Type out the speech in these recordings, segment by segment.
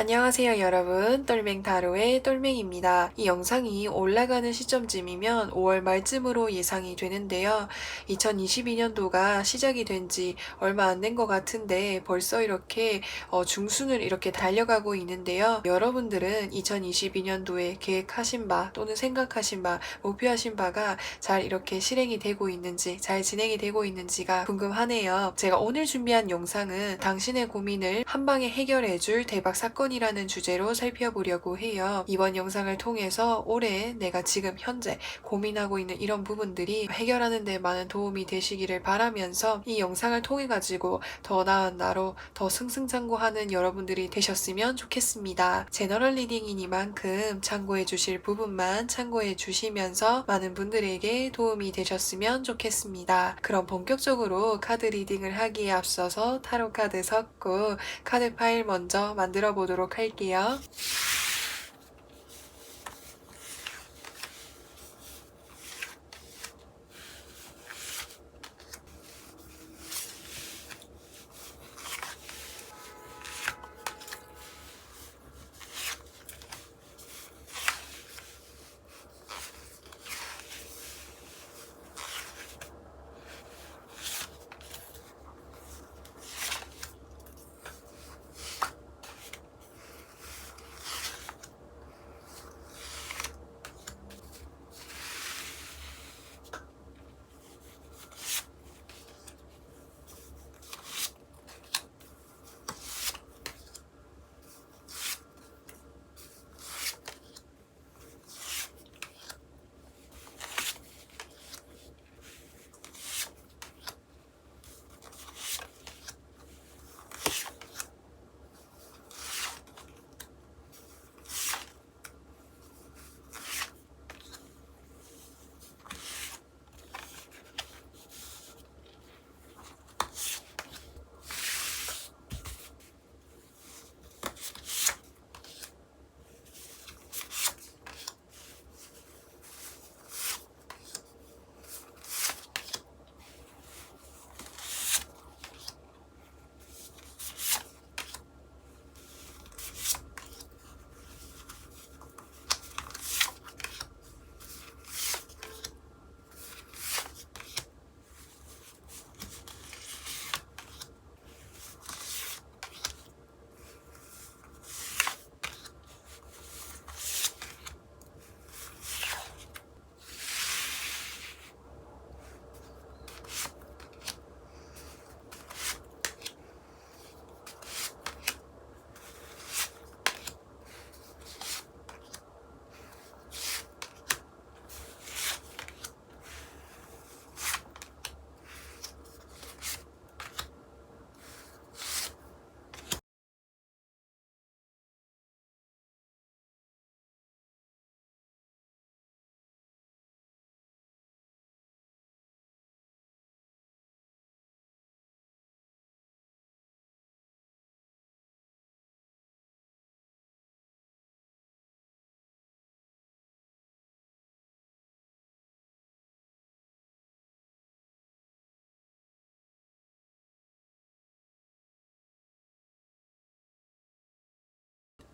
안녕하세요 여러분, 똘맹타로의 똘맹입니다. 이 영상이 올라가는 시점쯤이면 5월 말쯤으로 예상이 되는데요. 2022년도가 시작이 된 지 얼마 안 된 것 같은데 벌써 이렇게 중순을 이렇게 달려가고 있는데요. 여러분들은 2022년도에 계획하신 바 또는 생각하신 바, 목표하신 바가 잘 이렇게 실행이 되고 있는지, 잘 진행이 되고 있는지가 궁금하네요. 제가 오늘 준비한 영상은 당신의 고민을 한 방에 해결해줄 대박 사건이라는 주제로 살펴보려고 해요. 이번 영상을 통해서 올해 내가 지금 현재 고민하고 있는 이런 부분들이 해결하는 데 많은 도움이 되시기를 바라면서 이 영상을 통해 가지고 더 나은 나로 더 승승장구하는 여러분들이 되셨으면 좋겠습니다. 제너럴 리딩이니만큼 참고해 주실 부분만 참고해 주시면서 많은 분들에게 도움이 되셨으면 좋겠습니다. 그럼 본격적으로 카드 리딩을 하기에 앞서서 타로 카드 섞고 카드 파일 먼저 만들어 보도록 할게요.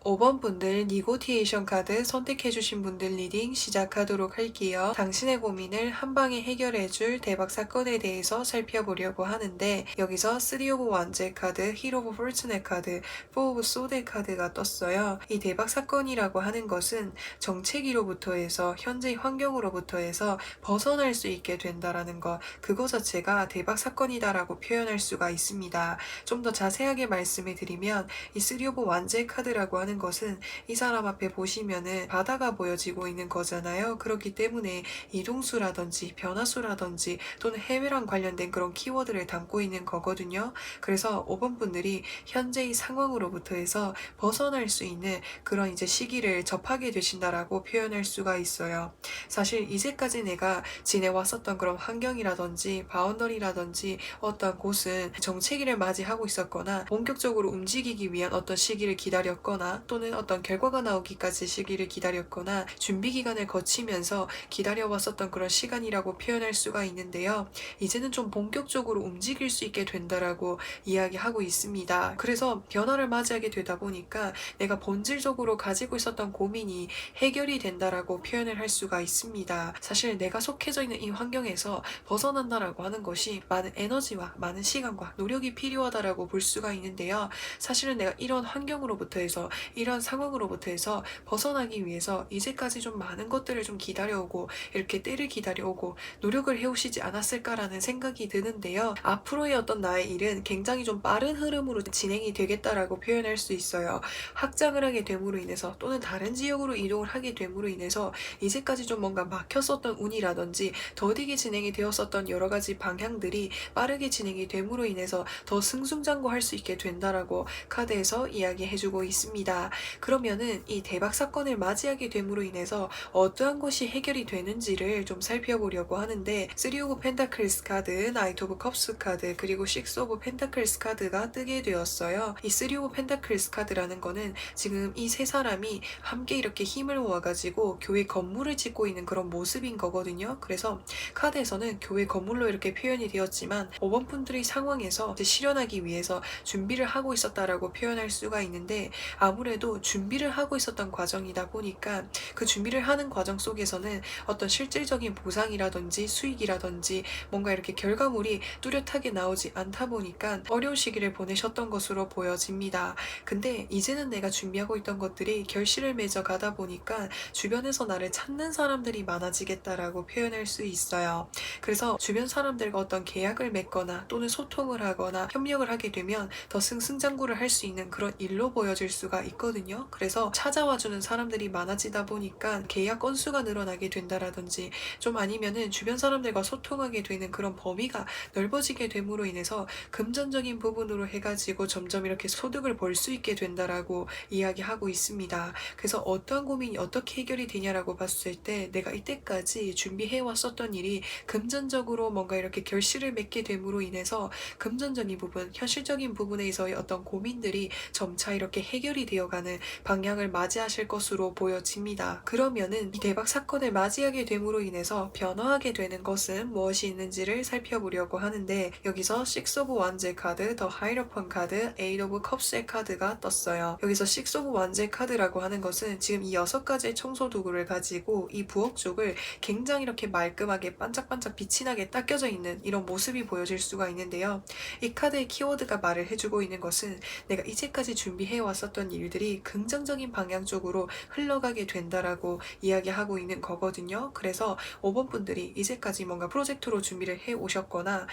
5번 분들 니고티에이션 카드 선택해주신 분들 리딩 시작하도록 할게요. 당신의 고민을 한 방에 해결해줄 대박 사건에 대해서 살펴보려고 하는데 여기서 3 오브 완제 카드, 힐 오브 포르투네 카드, 4 오브 소드 카드가 떴어요. 이 대박 사건이라고 하는 것은 정체기로부터 해서 현재 환경으로부터 해서 벗어날 수 있게 된다라는 것, 그거 자체가 대박 사건이다라고 표현할 수가 있습니다. 좀 더 자세하게 말씀을 드리면 이 3 오브 완제 카드라고 하는 것은 이 사람 앞에 보시면은 바다가 보여지고 있는 거잖아요. 그렇기 때문에 이동수라든지 변화수라든지 또는 해외랑 관련된 그런 키워드를 담고 있는 거거든요. 그래서 5번 분들이 현재의 상황으로부터 해서 벗어날 수 있는 그런 이제 시기를 접하게 되신다라고 표현할 수가 있어요. 사실 이제까지 내가 지내왔었던 그런 환경이라든지 바운더리라든지 어떤 곳은 정체기를 맞이하고 있었거나 본격적으로 움직이기 위한 어떤 시기를 기다렸거나 나오거나 또는 어떤 결과가 나오기까지 시기를 기다렸거나 준비 기간을 거치면서 기다려왔었던 그런 시간이라고 표현할 수가 있는데요. 이제는 좀 본격적으로 움직일 수 있게 된다라고 이야기하고 있습니다. 그래서 변화를 맞이하게 되다 보니까 내가 본질적으로 가지고 있었던 고민이 해결이 된다라고 표현을 할 수가 있습니다. 사실 내가 속해져 있는 이 환경에서 벗어난다라고 하는 것이 많은 에너지와 많은 시간과 노력이 필요하다라고 볼 수가 있는데요. 사실은 내가 이런 환경으로부터 해서 이런 상황으로부터 해서 벗어나기 위해서 이제까지 좀 많은 것들을 좀 기다려오고 이렇게 때를 기다려오고 노력을 해오시지 않았을까라는 생각이 드는데요. 앞으로의 어떤 나의 일은 굉장히 좀 빠른 흐름으로 진행이 되겠다라고 표현할 수 있어요. 확장을 하게 됨으로 인해서 또는 다른 지역으로 이동을 하게 됨으로 인해서 이제까지 좀 뭔가 막혔었던 운이라든지 더디게 진행이 되었었던 여러 가지 방향들이 빠르게 진행이 됨으로 인해서 더 승승장구할 수 있게 된다라고 카드에서 이야기해주고 있습니다. 그러면은 이 대박 사건을 맞이하게 됨으로 인해서 어떠한 것이 해결이 되는지를 좀 살펴보려고 하는데 3 오브 펜타클스 카드, 나이트 오브 컵스 카드, 그리고 6 오브 펜타클스 카드가 뜨게 되었어요. 이 3 오브 펜타클스 카드라는 거는 지금 이 세 사람이 함께 이렇게 힘을 모아가지고 교회 건물을 짓고 있는 그런 모습인 거거든요. 그래서 카드에서는 교회 건물로 이렇게 표현이 되었지만 5번 분들의 상황에서 실현하기 위해서 준비를 하고 있었다라고 표현할 수가 있는데 아무래도 준비를 하고 있었던 과정이다 보니까 그 준비를 하는 과정 속에서는 어떤 실질적인 보상이라든지 수익이라든지 뭔가 이렇게 결과물이 뚜렷하게 나오지 않다 보니까 어려운 시기를 보내셨던 것으로 보여집니다. 근데 이제는 내가 준비하고 있던 것들이 결실을 맺어 가다 보니까 주변에서 나를 찾는 사람들이 많아지겠다라고 표현할 수 있어요. 그래서 주변 사람들과 어떤 계약을 맺거나 또는 소통을 하거나 협력을 하게 되면 더 승승장구를 할 수 있는 그런 일로 보여질 수가 있거든요. 그래서 찾아와주는 사람들이 많아지다 보니까 계약 건수가 늘어나게 된다라든지 좀 아니면은 주변 사람들과 소통하게 되는 그런 범위가 넓어지게 됨으로 인해서 금전적인 부분으로 해가지고 점점 이렇게 소득을 벌 수 있게 된다라고 이야기하고 있습니다. 그래서 어떠한 고민이 어떻게 해결이 되냐라고 봤을 때 내가 이때까지 준비해 왔었던 일이 금전적으로 뭔가 이렇게 결실을 맺게 됨으로 인해서 금전적인 부분, 현실적인 부분에서의 어떤 고민들이 점차 이렇게 해결이 되어가는 방향을 맞이하실 것으로 보여집니다. 그러면은 이 대박 사건을 맞이하게 됨으로 인해서 변화하게 되는 것은 무엇이 있는지를 살펴보려고 하는데 여기서 6 오브 완즈의 카드, 더 하이로펀 카드, 8 오브 컵스의 카드가 떴어요. 여기서 6 오브 완즈의 카드라고 하는 것은 지금 이 6가지의 청소 도구를 가지고 이 부엌 쪽을 굉장히 이렇게 말끔하게 반짝반짝 빛이 나게 닦여져 있는 이런 모습이 보여질 수가 있는데요. 이 카드의 키워드가 말을 해주고 있는 것은 내가 이제까지 준비해 왔었던 일들이 긍정적인 방향 쪽으로 흘러가게 된다라고 이야기하고 있는 거거든요. 그래서 5번 분들이 이제까지 뭔가 프로젝트로 준비를 해 오셨거나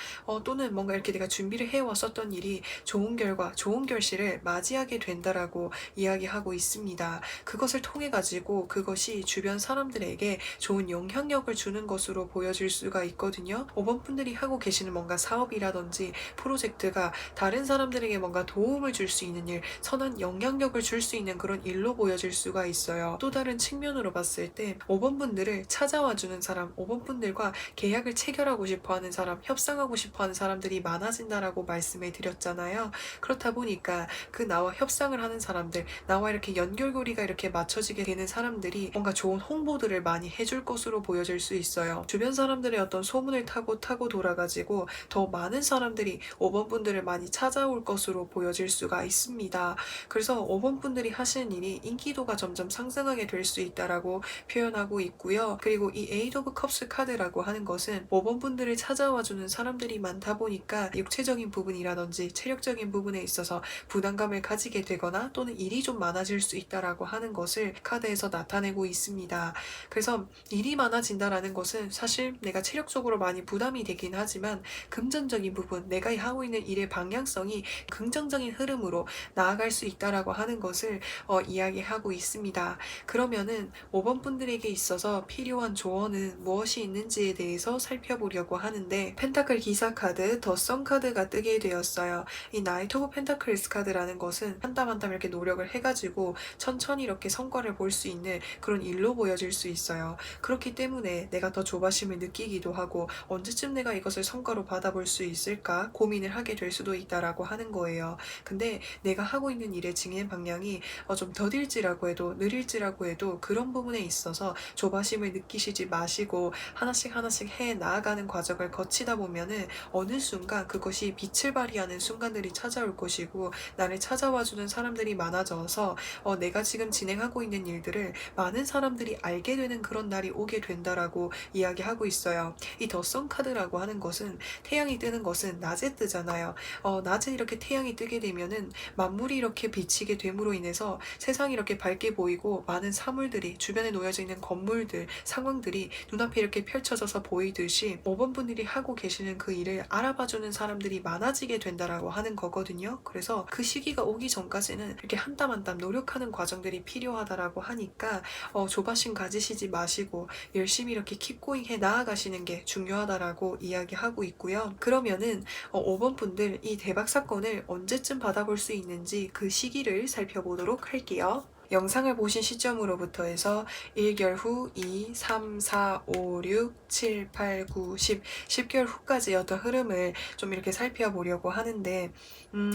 또는 뭔가 이렇게 내가 준비를 해 왔었던 일이 좋은 결과, 좋은 결실을 맞이하게 된다라고 이야기하고 있습니다. 그것을 통해 가지고 그것이 주변 사람들에게 좋은 영향력을 주는 것으로 보여질 수가 있거든요. 5번 분들이 하고 계시는 뭔가 사업이라든지 프로젝트가 다른 사람들에게 뭔가 도움을 줄 수 있는 일, 선한 영향력을 줄 수 있는 그런 일로 보여질 수가 있어요. 또 다른 측면으로 봤을 때 5번 분들을 찾아와 주는 사람, 5번 분들과 계약을 체결하고 싶어 하는 사람, 협상하고 싶어 하는 사람들이 많아진다라고 말씀을 드렸잖아요. 그렇다 보니까 그 나와 협상을 하는 사람들, 나와 이렇게 연결고리가 이렇게 맞춰지게 되는 사람들이 뭔가 좋은 홍보들을 많이 해줄 것으로 보여질 수 있어요. 주변 사람들의 어떤 소문을 타고 돌아가지고 더 많은 사람들이 5번 분들을 많이 찾아올 것으로 보여질 수가 있습니다. 그래서 5번 분들이 하시는 일이 인기도가 점점 상승하게 될 수 있다라고 표현하고 있고요. 그리고 이 8 오브 컵스 카드라고 하는 것은 5번 분들을 찾아와주는 사람들이 많다 보니까 육체적인 부분이라든지 체력적인 부분에 있어서 부담감을 가지게 되거나 또는 일이 좀 많아질 수 있다라고 하는 것을 카드에서 나타내고 있습니다. 그래서 일이 많아진다라는 것은 사실 내가 체력적으로 많이 부담이 되긴 하지만 금전적인 부분, 내가 하고 있는 일의 방향성이 긍정적인 흐름으로 나아갈 수 있다라고 하는 것을 이야기하고 있습니다. 그러면은 5번 분들에게 있어서 필요한 조언은 무엇이 있는지에 대해서 살펴보려고 하는데 펜타클 기사 카드, 더 선 카드가 뜨게 되었어요. 이 나이트 오브 펜타클스 카드라는 것은 한 땀 한 땀 이렇게 노력을 해가지고 천천히 이렇게 성과를 볼 수 있는 그런 일로 보여질 수 있어요. 그렇기 때문에 내가 더 조바심을 느끼기도 하고 언제쯤 내가 이것을 성과로 받아볼 수 있을까 고민을 하게 될 수도 있다라고 하는 거예요. 근데 내가 하고 있는 일의 진행 방향은 방향이 좀 더딜지라고 해도 느릴지라고 해도 그런 부분에 있어서 조바심을 느끼시지 마시고 하나씩 하나씩 해 나아가는 과정을 거치다 보면은 어느 순간 그것이 빛을 발휘하는 순간들이 찾아올 것이고 나를 찾아와주는 사람들이 많아져서 내가 지금 진행하고 있는 일들을 많은 사람들이 알게 되는 그런 날이 오게 된다라고 이야기하고 있어요. 이 더선 카드라고 하는 것은 태양이 뜨는 것은 낮에 뜨잖아요. 낮에 이렇게 태양이 뜨게 되면은 만물이 이렇게 비치게 됨으로 인해서 세상이 이렇게 밝게 보이고 많은 사물들이 주변에 놓여져 있는 건물들, 상황들이 눈앞에 이렇게 펼쳐져서 보이듯이 5번 분들이 하고 계시는 그 일을 알아봐주는 사람들이 많아지게 된다라고 하는 거거든요. 그래서 그 시기가 오기 전까지는 이렇게 한 땀 한 땀 노력하는 과정들이 필요하다라고 하니까 조바심 가지시지 마시고 열심히 이렇게 킵고잉 해 나아가시는 게 중요하다라고 이야기하고 있고요. 그러면은 5번 분들 이 대박 사건을 언제쯤 받아볼 수 있는지 그 시기를 살펴보도록 할게요. 영상을 보신 시점으로부터 해서 1개월 후 2, 3, 4, 5, 6, 7, 8, 9, 10, 10개월 후까지의 어떤 흐름을 좀 이렇게 살펴보려고 하는데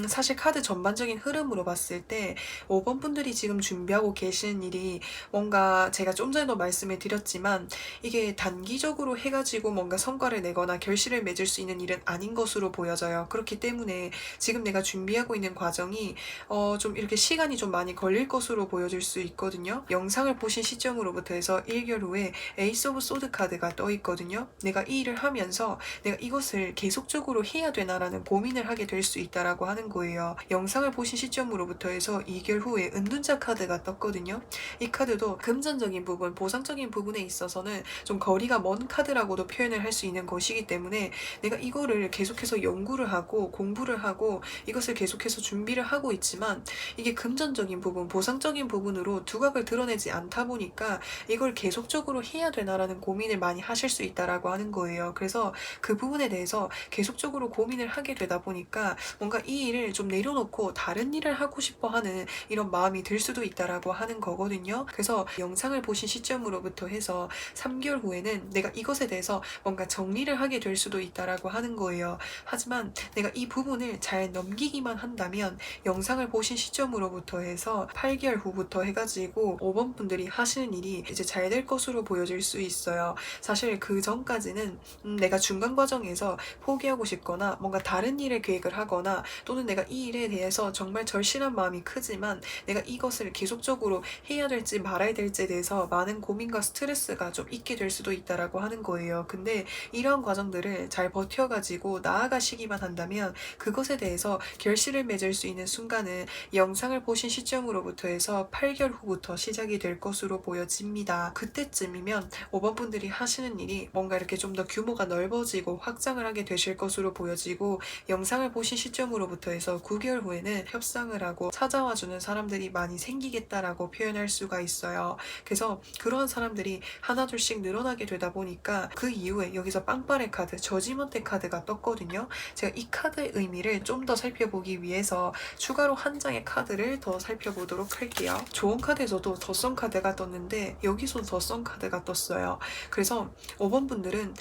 사실 카드 전반적인 흐름으로 봤을 때 5번 분들이 지금 준비하고 계시는 일이 뭔가 제가 좀 전에도 말씀을 드렸지만 이게 단기적으로 해가지고 뭔가 성과를 내거나 결실을 맺을 수 있는 일은 아닌 것으로 보여져요. 그렇기 때문에 지금 내가 준비하고 있는 과정이 좀 이렇게 시간이 좀 많이 걸릴 것으로 보여질 수 있거든요. 영상을 보신 시점으로부터 해서 1개월 후에 에이스 오브 소드 카드가 떠 있거든요. 내가 이 일을 하면서 내가 이것을 계속적으로 해야 되나라는 고민을 하게 될 수 있다라고 하는 거예요. 영상을 보신 시점으로부터 해서 2개월 후에 은둔자 카드가 떴거든요. 이 카드도 금전적인 부분, 보상적인 부분에 있어서는 좀 거리가 먼 카드라고도 표현을 할 수 있는 것이기 때문에 내가 이거를 계속해서 연구를 하고 공부를 하고 이것을 계속해서 준비를 하고 있지만 이게 금전적인 부분, 보상적인 부분으로 두각을 드러내지 않다 보니까 이걸 계속적으로 해야 되나라는 고민을 많이 하실 수 있다라고 하는 거예요. 그래서 그 부분에 대해서 계속적으로 고민을 하게 되다 보니까 뭔가 이 일을 좀 내려놓고 다른 일을 하고 싶어 하는 이런 마음이 들 수도 있다라고 하는 거거든요. 그래서 영상을 보신 시점으로부터 해서 3개월 후에는 내가 이것에 대해서 뭔가 정리를 하게 될 수도 있다라고 하는 거예요. 하지만 내가 이 부분을 잘 넘기기만 한다면 영상을 보신 시점으로부터 해서 8개월 후부터 해가지고 5번 분들이 하시는 일이 이제 잘 될 것으로 보여질 수 있어요. 사실 그 전까지는 내가 중간 과정에서 포기하고 싶거나 뭔가 다른 일을 계획을 하거나 또는 내가 이 일에 대해서 정말 절실한 마음이 크지만 내가 이것을 계속적으로 해야 될지 말아야 될지에 대해서 많은 고민과 스트레스가 좀 있게 될 수도 있다라고 하는 거예요. 근데 이런 과정들을 잘 버텨가지고 나아가시기만 한다면 그것에 대해서 결실을 맺을 수 있는 순간은 영상을 보신 시점으로부터 해서 8개월 후부터 시작이 될 것으로 보여집니다. 그때쯤이면 5번 분들이 하시는 일이 뭔가 이렇게 좀 더 규모가 넓어지고 확장을 하게 되실 것으로 보여지고 영상을 보신 시점으로부터 해서 9개월 후에는 협상을 하고 찾아와주는 사람들이 많이 생기겠다라고 표현할 수가 있어요. 그래서 그러한 사람들이 하나둘씩 늘어나게 되다 보니까 그 이후에 여기서 빵빠레 카드, 저지먼트 카드가 떴거든요. 제가 이 카드의 의미를 좀 더 살펴보기 위해서 추가로 한 장의 카드를 더 살펴보도록 할게요. 좋은 카드에서도 더선 카드가 떴는데 여기서도 더선 카드가 떴어요. 그래서 5번 분들은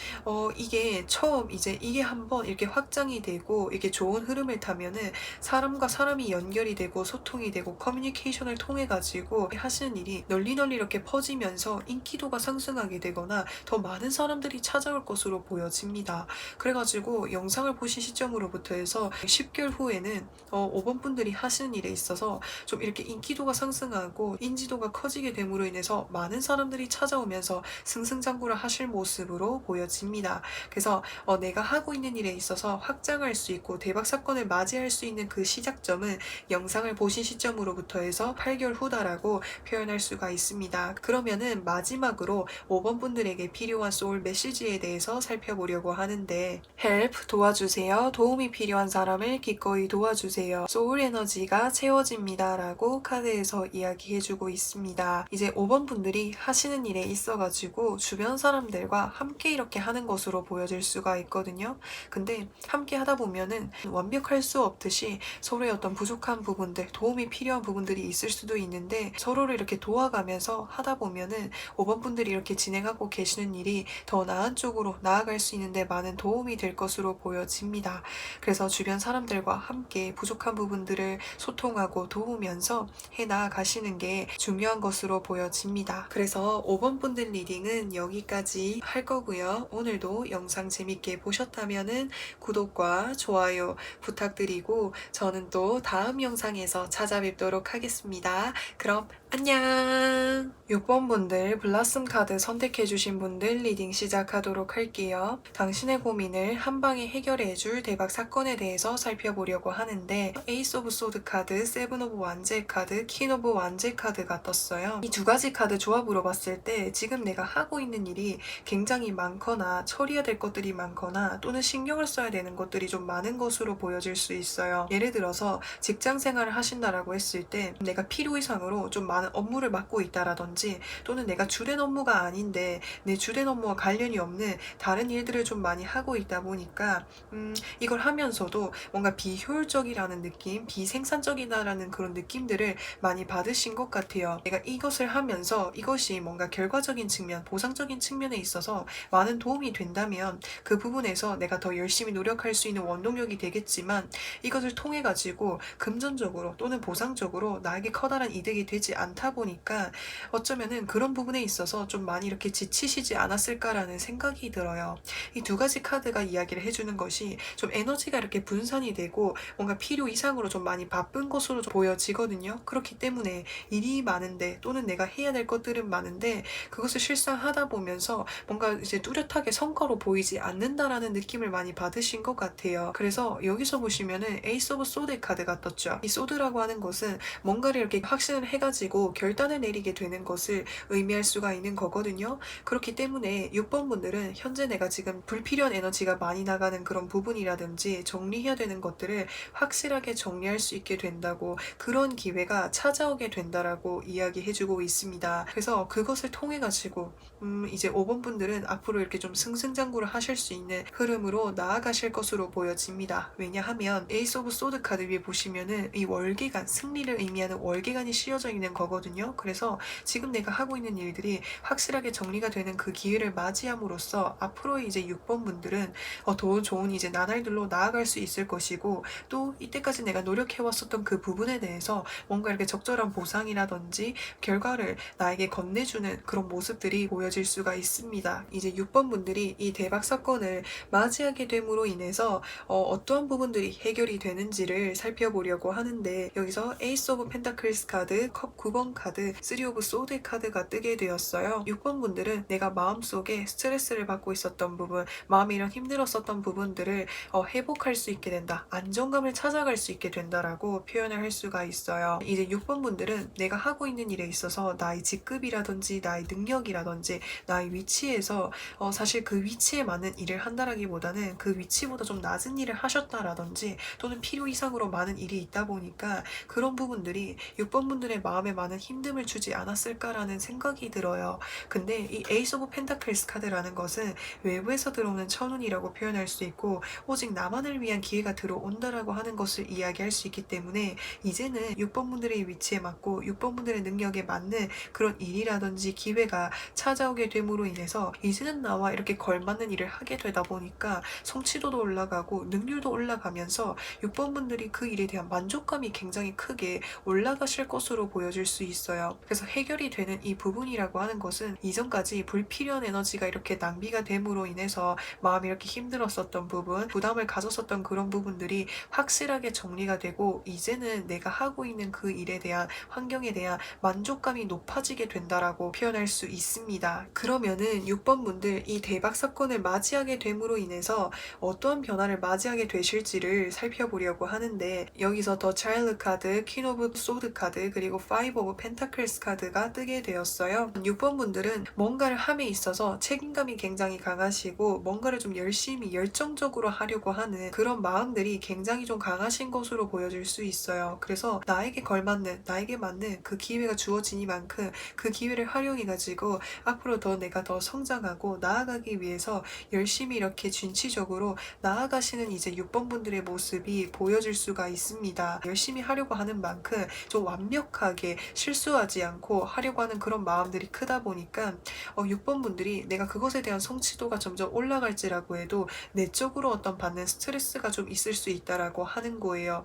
이게 처음 이제 이게 한번 이렇게 확장이 되고 이게 좋은 흐름을 타면은 사람과 사람이 연결이 되고 소통이 되고 커뮤니케이션을 통해 가지고 하시는 일이 널리 이렇게 퍼지면서 인기도가 상승하게 되거나 더 많은 사람들이 찾아올 것으로 보여집니다. 그래가지고 영상을 보신 시점으로부터 해서 10개월 후에는 5번 분들이 하시는 일에 있어서 좀 이렇게 인기도가 상승하고 인지도가 커지게 됨으로 인해서 많은 사람들이 찾아오면서 승승장구를 하실 모습으로 보여집니다. 그래서 내가 하고 있는 일에 있어서 확장할 수 있고 대박 사건을 맞이할 수 있는 그 시작점은 영상을 보신 시점으로부터 해서 8개월 후다라고 표현할 수가 있습니다. 그러면은 마지막으로 5번 분들에게 필요한 소울 메시지에 대해서 살펴보려고 하는데 help 도와주세요. 도움이 필요한 사람을 기꺼이 도와주세요. 소울 에너지가 채워집니다. 라고 카드에서 이야기해주고 있습니다. 이제 5번 분들이 하시는 일에 있어가지고 주변 사람들과 함께 이렇게 하는 것으로 보여질 수가 있거든요. 근데 함께 하다 보면은 완벽할 수 없듯이 서로의 어떤 부족한 부분들, 도움이 필요한 부분들이 있을 수도 있는데 서로를 이렇게 도와가면서 하다 보면은 5번 분들이 이렇게 진행하고 계시는 일이 더 나은 쪽으로 나아갈 수 있는데 많은 도움이 될 것으로 보여집니다. 그래서 주변 사람들과 함께 부족한 부분들을 소통하고 도우면서 해 나아가시는 게 중요한 것으로 보여집니다. 그래서 5번 분들 리딩은 여기까지 할 거고요. 오늘도 영상 재밌게 보셨다면은 구독과 좋아요 부탁드리고 저는 또 다음 영상에서 찾아뵙도록 하겠습니다. 그럼 안녕! 6번 분들 블라썸 카드 선택해주신 분들 리딩 시작하도록 할게요. 당신의 고민을 한방에 해결해줄 대박 사건에 대해서 살펴보려고 하는데 에이스 오브 소드 카드, 세븐 오브 완제 카드, 퀸 오브 완제 카드가 떴어요. 이 두 가지 카드 조합으로 봤을 때 지금 내가 하고 있는 일이 굉장히 많거나 처리해야 될 것들이 많거나 또는 신경을 써야 되는 것들이 좀 많은 것으로 보여질 수 있어요. 예를 들어서 직장 생활을 하신다라고 했을 때 내가 필요 이상으로 좀 많은 업무를 맡고 있다라든지 또는 내가 주된 업무가 아닌데 내 주된 업무와 관련이 없는 다른 일들을 좀 많이 하고 있다 보니까 이걸 하면서도 뭔가 비효율적이라는 느낌, 비생산적이다라는 그런 느낌들을 많이 받으신 것 같아요. 내가 이것을 하면서 이것이 뭔가 결과적인 측면, 보상적인 측면에 있어서 많은 도움이 된다면 그 부분에서 내가 더 열심히 노력할 수 있는 원동력이 되겠지만 이것을 통해 가지고 금전적으로 또는 보상적으로 나에게 커다란 이득이 되지 않다 보니까 어쩌면은 그런 부분에 있어서 좀 많이 이렇게 지치시지 않았을까라는 생각이 들어요. 이 두 가지 카드가 이야기를 해주는 것이 좀 에너지가 이렇게 분산이 되고 뭔가 필요 이상으로 좀 많이 바쁜 것으로 좀 보여지거든요. 그렇기 때문에 일이 많은데 또는 내가 해야 될 것들은 많은데 그것을 실상하다 보면서 뭔가 이제 뚜렷하게 성과로 보이지 않는다라는 느낌을 많이 받으신 것 같아요. 그래서 여기서 보시면은 에이스 오브 소드 카드가 떴죠. 이 소드라고 하는 것은 뭔가를 이렇게 확신을 해가지고 결단을 내리게 되는 것을 의미할 수가 있는 거거든요. 그렇기 때문에 6번 분들은 현재 내가 지금 불필요한 에너지가 많이 나가는 그런 부분이라든지 정리해야 되는 것들을 확실하게 정리할 수 있게 된다고 그런 기회가 찾아오게 된다라고 이야기해주고 있습니다. 그래서 그것을 통해 가지고 이제 5번 분들은 앞으로 이렇게 좀 승승장구를 하실 수 있는 흐름으로 나아가실 것으로 보여집니다. 왜냐하면 에이스 오브 소드 카드 위에 보시면은 이 월계관, 승리를 의미하는 월계관이 씌워져 있는 거거든요. 그래서 지금 내가 하고 있는 일들이 확실하게 정리가 되는 그 기회를 맞이함으로써 앞으로 이제 6번 분들은 더 좋은 이제 나날들로 나아갈 수 있을 것이고 또 이때까지 내가 노력해왔었던 그 부분에 대해서 뭔가 이렇게 적절한 보상이라든지 결과를 나에게 건네주는 그런 모습들이 보여질 수가 있습니다. 이제 6번 분들이 이 대박 사건을 맞이하게 됨으로 인해서 어떠한 부분들이 해결이 되는지를 살펴보려고 하는데 여기서 에이스 오브 펜타클스 카드, 컵 9번 카드, 3 오브 소드 카드가 뜨게 되었어요. 6번 분들은 내가 마음속에 스트레스를 받고 있었던 부분, 마음이 이런 힘들었었던 부분들을 회복할 수 있게 된다. 안정감을 찾아갈 수 있게 된다라고 표현을 할 수가 있어요. 이제 6번 분들은 내가 하고 있는 일에 있어서 나의 직급이라든지 나의 능력이라든지 나의 위치에서 사실 그 위치에 맞는 일을 한다라기보다는 그 위치보다 좀 낮은 일을 하셨다라든지 또는 필요 이상으로 많은 일이 있다 보니까 그런 부분들이 6번 분들의 마음에 많은 힘듦을 주지 않았을까라는 생각이 들어요. 근데 이 에이스 오브 펜타클스 카드라는 것은 외부에서 들어오는 천운이라고 표현할 수 있고 오직 나만을 위한 기회가 들어온다라고 하는 것을 이야기할 수 있기 때문에 이제는 6번 분들의 위치에 맞고 6번 분들의 능력에 맞는 그런 일이라든지 기회가 찾아오게 됨으로 인해서 이제는 나와 이렇게 걸맞는 일을 하게 되다 보니까 성취도도 올라가고 능률도 올라가면서 6번 분들이 그 일에 대한 만족감이 굉장히 크게 올라가실 것으로 보여질 수 있어요. 그래서 해결이 되는 이 부분이라고 하는 것은 이전까지 불필요한 에너지가 이렇게 낭비가 됨으로 인해서 마음이 이렇게 힘들었었던 부분, 부담을 가졌었던 그런 부분들이 확실하게 정리가 되고 이제는 내가 하고 있는 그 일에 대한 환경에 대한 만족감이 높아지게 된다라고 표현할 수 있습니다. 그러면은 6번 분들 이 대박 사건을 맞이하게 됨으로 인해서 어떠한 변화를 맞이하게 되실지를 살펴보려고 하는데 여기서 더 차일드 카드, 퀸 오브 소드 카드 그리고 5 오브 펜타클스 카드가 뜨게 되었어요. 6번 분들은 뭔가를 함에 있어서 책임감이 굉장히 강하시고 뭔가를 좀 열심히 열정적으로 하려고 하는 그런 마음들이 굉장히 좀 강하신 것으로 보여질 수 있어요. 그래서 나에게 걸맞는 나의 나에게 맞는 그 기회가 주어지니만큼 그 기회를 활용해 가지고 앞으로 더 내가 더 성장하고 나아가기 위해서 열심히 이렇게 진취적으로 나아가시는 이제 6번 분들의 모습이 보여질 수가 있습니다. 열심히 하려고 하는 만큼 좀 완벽하게 실수하지 않고 하려고 하는 그런 마음들이 크다 보니까 6번 분들이 내가 그것에 대한 성취도가 점점 올라갈지라고 해도 내적으로 어떤 받는 스트레스가 좀 있을 수 있다라고 하는 거예요.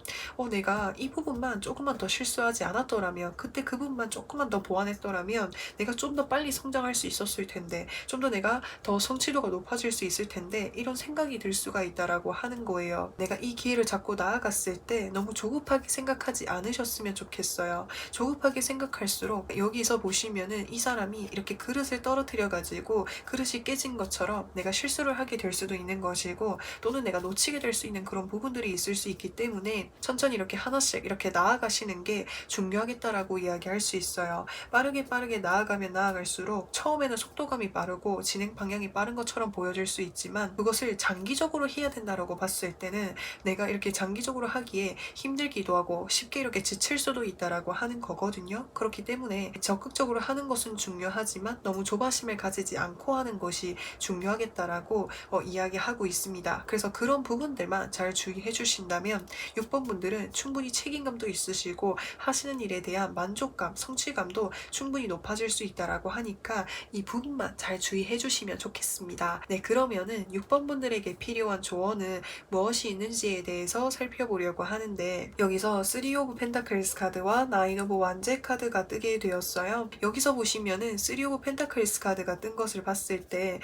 내가 이 부분만 조금만 더 실수하지 않았더라면, 그때 그 부분만 조금만 더 보완했더라면 내가 좀 더 빨리 성장할 수 있었을 텐데, 좀 더 내가 더 성취도가 높아질 수 있을 텐데, 이런 생각이 들 수가 있다라고 하는 거예요. 내가 이 기회를 잡고 나아갔을 때 너무 조급하게 생각하지 않으셨으면 좋겠어요. 조급하게 생각할수록 여기서 보시면은 이 사람이 이렇게 그릇을 떨어뜨려 가지고 그릇이 깨진 것처럼 내가 실수를 하게 될 수도 있는 것이고, 또는 내가 놓치게 될 수 있는 그런 부분들이 있을 수 있기 때문에 천천히 이렇게 하나씩 이렇게 나아가시는 게 중요하겠다라고 이야기할 수 있어요. 빠르게 나아가면 나아갈수록 처음에는 속도감이 빠르고 진행 방향이 빠른 것처럼 보여질 수 있지만, 그것을 장기적으로 해야 된다라고 봤을 때는 내가 이렇게 장기적으로 하기에 힘들기도 하고 쉽게 이렇게 지칠 수도 있다라고 하는 거거든요. 그렇기 때문에 적극적으로 하는 것은 중요하지만 너무 조바심을 가지지 않고 하는 것이 중요하겠다라고 이야기하고 있습니다. 그래서 그런 부분들만 잘 주의해 주신다면 6번 분들은 충분히 책임감도 있으시고 하시는 일에 대한 만족감, 성취감도 충분히 높아질 수 있다라고 하니까 이 부분만 잘 주의해 주시면 좋겠습니다. 네, 그러면은 6번 분들에게 필요한 조언은 무엇이 있는지에 대해서 살펴보려고 하는데, 여기서 3 오브 펜타클스 카드와 9 오브 완제 카드가 뜨게 되었어요. 여기서 보시면은 3 오브 펜타클스 카드가 뜬 것을 봤을 때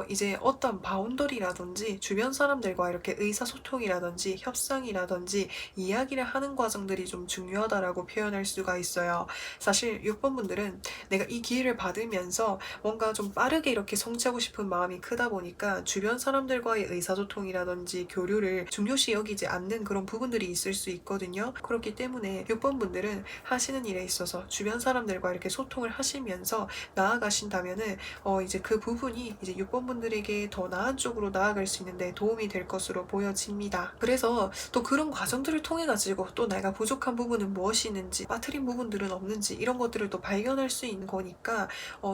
이제 어떤 바운더리라든지 주변 사람들과 이렇게 의사소통이라든지 협상이라든지 이야기를 하는 과정들이 좀 중요하다라고 표현할 수가 있어요. 사실 6번 분들은 내가 이 기회를 받으면서 뭔가 좀 빠르게 이렇게 성취하고 싶은 마음이 크다 보니까 주변 사람들과의 의사소통이라든지 교류를 중요시 여기지 않는 그런 부분들이 있을 수 있거든요. 그렇기 때문에 6번 분들은 하시는 일에 있어서 주변 사람들과 이렇게 소통을 하시면서 나아가신다면은 이제 그 부분이 이제 6번 분들에게 더 나은 쪽으로 나아갈 수 있는데 도움이 될 것으로 보여집니다. 그래서 또 그런 과정들을 통해 가지고 또 내가 부족한 부분은 무엇이 있는지, 빠뜨린 부분들은 없는지, 이런 것들을 또 발견할 수 있는 거니까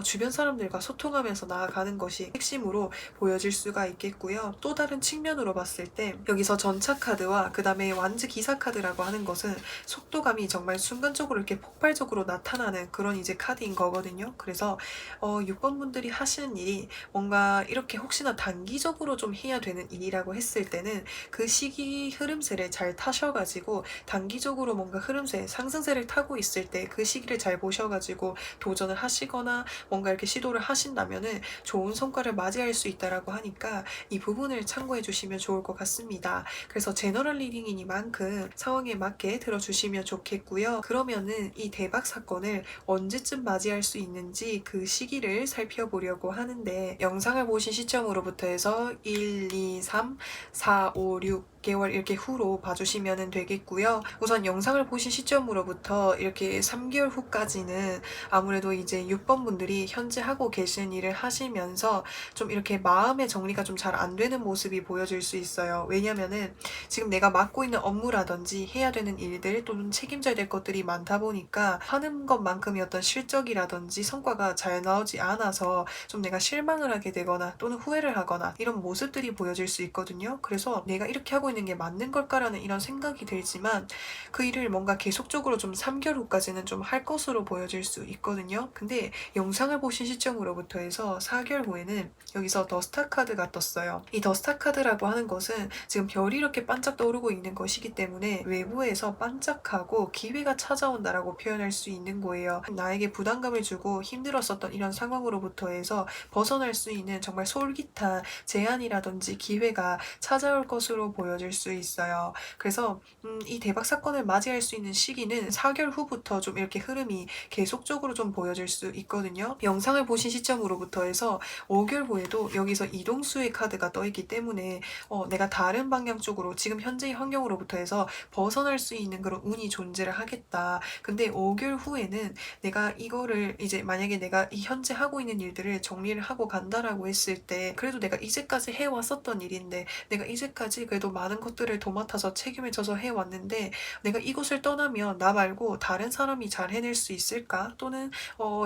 주변 사람들과 소통하면서 나아가는 것이 핵심으로 보여질 수가 있겠고요. 또 다른 측면으로 봤을 때 여기서 전차 카드와 그 다음에 완즈 기사 카드라고 하는 것은 속도감이 정말 순간적으로 이렇게 폭발적으로 나타나는 그런 이제 카드인 거거든요. 그래서 6번 분들이 하시는 일이 뭔가 이렇게 혹시나 단기적으로 좀 해야 되는 일이라고 했을 때는 그 시기 흐름세를 잘 타셔가지고 단기적으로 뭔가 흐름세, 상승세를 타고 있을 때 그 시기를 잘 보셔가지고 도전을 하시거나 뭔가 이렇게 시도를 하신다면은 좋은 성과를 맞이할 수 있다라고 하니까 이 부분을 참고해 주시면 좋을 것 같습니다. 그래서 제너럴 리딩이니만큼 상황에 맞게 들어주시면 좋겠고요. 그러면은 이 대박 사건을 언제쯤 맞이할 수 있는지 그 시기를 살펴보려고 하는데, 영상을 보신 시점으로부터 해서 1, 2, 3, 4, 5, 6개월 이렇게 후로 봐주시면 되겠고요. 우선 영상을 보신 시점으로부터 이렇게 3개월 후까지는 아무래도 이제 6번 분들이 현재 하고 계신 일을 하시면서 좀 이렇게 마음의 정리가 좀 잘 안 되는 모습이 보여질 수 있어요. 왜냐면은 지금 내가 맡고 있는 업무라든지 해야 되는 일들 또는 책임져야 될 것들이 많다 보니까 하는 것만큼의 어떤 실적이라든지 성과가 잘 나오지 않아서 좀 내가 실망을 하게 되거나 또는 후회를 하거나 이런 모습들이 보여질 수 있거든요. 그래서 내가 이렇게 하고 있는 게 맞는 걸까라는 이런 생각이 들지만 그 일을 뭔가 계속적으로 좀 3개월 후까지는 좀 할 것으로 보여질 수 있거든요. 근데 영상을 보신 시점으로부터 해서 4개월 후에는 여기서 더 스타 카드가 떴어요. 이 더 스타 카드라고 하는 것은 지금 별이 이렇게 반짝 떠오르고 있는 것이기 때문에 외부에서 반짝하고 기회가 찾아온다라고 표현할 수 있는 거예요. 나에게 부담감을 주고 힘들었었던 이런 상황으로부터 해서 벗어날 수 있는 정말 솔깃한 제안이라든지 기회가 찾아올 것으로 보여질 수 있어요. 그래서 이 대박 사건을 맞이할 수 있는 시기는 4개월 후부터 좀 이렇게 흐름이 계속적으로 좀 보여질 수 있거든요. 영상을 보신 시점으로부터 해서 5개월 후에도 여기서 이동수의 카드가 떠있기 때문에 내가 다른 방향 쪽으로 지금 현재의 환경으로부터 해서 벗어날 수 있는 그런 운이 존재를 하겠다. 근데 5개월 후에는 내가 이거를 이제 만약에 내가 이 현재 하고 있는 일들을 정리를 하고 간다라고 했을 때 그래도 내가 이제까지 해왔었던 일인데 내가 이제까지 그래도 많은 것들을 도맡아서 책임을 져서 해왔는데 내가 이곳을 떠나면 나 말고 다른 사람이 잘 해낼 수 있을까? 또는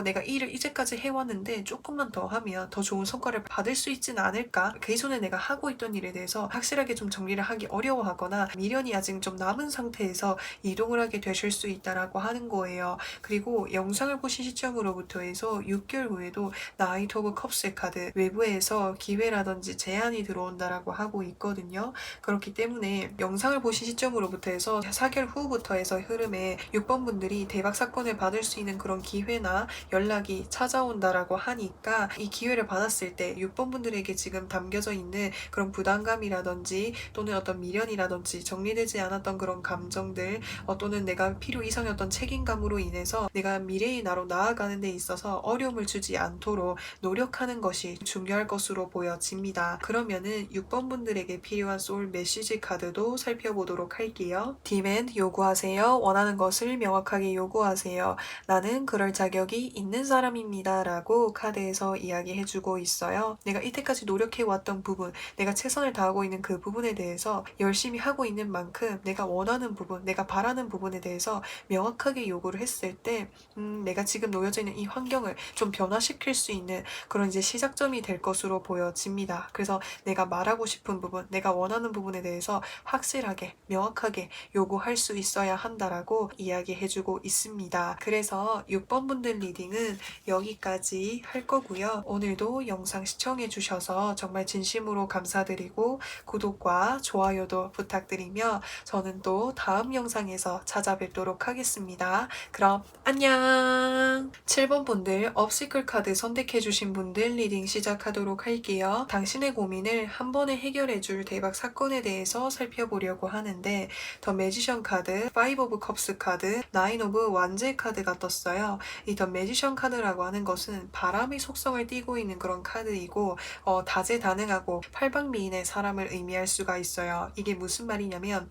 내가 이 일을 이제까지 해왔는데 조금만 더 하면 더 좋은 성과를 받을 수 있지는 않을까? 그 이전에 내가 하고 있던 일에 대해서 확실하게 좀 정리를 하기 어려워하거나 미련이 아직 좀 남은 상태에서 이동을 하게 되실 수 있다라고 하는 거예요. 그리고 영상을 보신 시점으로부터 해서 6개월 후에도 나이트 오브 컵스의 카드 외부에서 기회라든지 제안이 들어온다라고 하고 있거든요. 그렇기 때문에 영상을 보신 시점으로부터 해서 4개월 후부터 해서 흐름에 6번 분들이 대박 사건을 받을 수 있는 그런 기회나 연락이 찾아온다라고 하니까 이 기회를 받았을 때 6번 분들에게 지금 담겨져 있는 그런 부담감이라든지 또는 어떤 미련이라든지 정리되지 않았던 그런 감정들 또는 내가 필요 이상의 어떤 책임감으로 인해서 내가 미래의 나로 나아가는 데 있어서 어려움을 주지 않도록 노력하는 것이 중요할 것으로 보여집니다. 그러면은 6번 분들에게 필요한 소울 메시지 카드도 살펴보도록 할게요. 디맨 요구하세요. 원하는 것을 명확하게 요구하세요. 나는 그럴 자격이 있는 사람입니다. 라고 카드에서 이야기해주고 있어요. 내가 이때까지 노력해왔던 부분, 내가 최선을 다하고 있는 그 부분에 대해서 열심히 하고 있는 만큼 내가 원하는 부분, 내가 바라는 부분에 대해서 명확하게 요구를 했을 때 내가 지금 놓여져 있는 이 환경을 좀 변화시킬 수 있는 그런 이제 시작점이 될 것으로 보여집니다. 그래서 내가 말하고 싶은 부분, 내가 원하는 부분에 대해서 확실하게, 명확하게 요구할 수 있어야 한다라고 이야기해주고 있습니다. 그래서 6번 분들 리딩은 여기까지 할 거고요. 오늘도 영상 시청해주셔서 정말 진심으로 감사드리고 구독과 좋아요도 부탁드리며 저는 또 다음 영상에서 찾아뵙도록 하겠습니다. 그럼 안녕! 7번 분들 업시클 카드 선택해주신 분들 리딩 시작하도록 할게요. 당신의 고민을 한 번에 해결해줄 대박 사건에 대해서 살펴보려고 하는데 더 매지션 카드, 5 오브 컵스 카드, 9 오브 완제 카드가 떴어요. 이 더 매지션 카드라고 하는 것은 바람의 속성을 띠고 있는 그런 카드이고 다재다능하고 팔방미인의 사람을 의미할 수가 있어요. 이게 무슨 말이냐면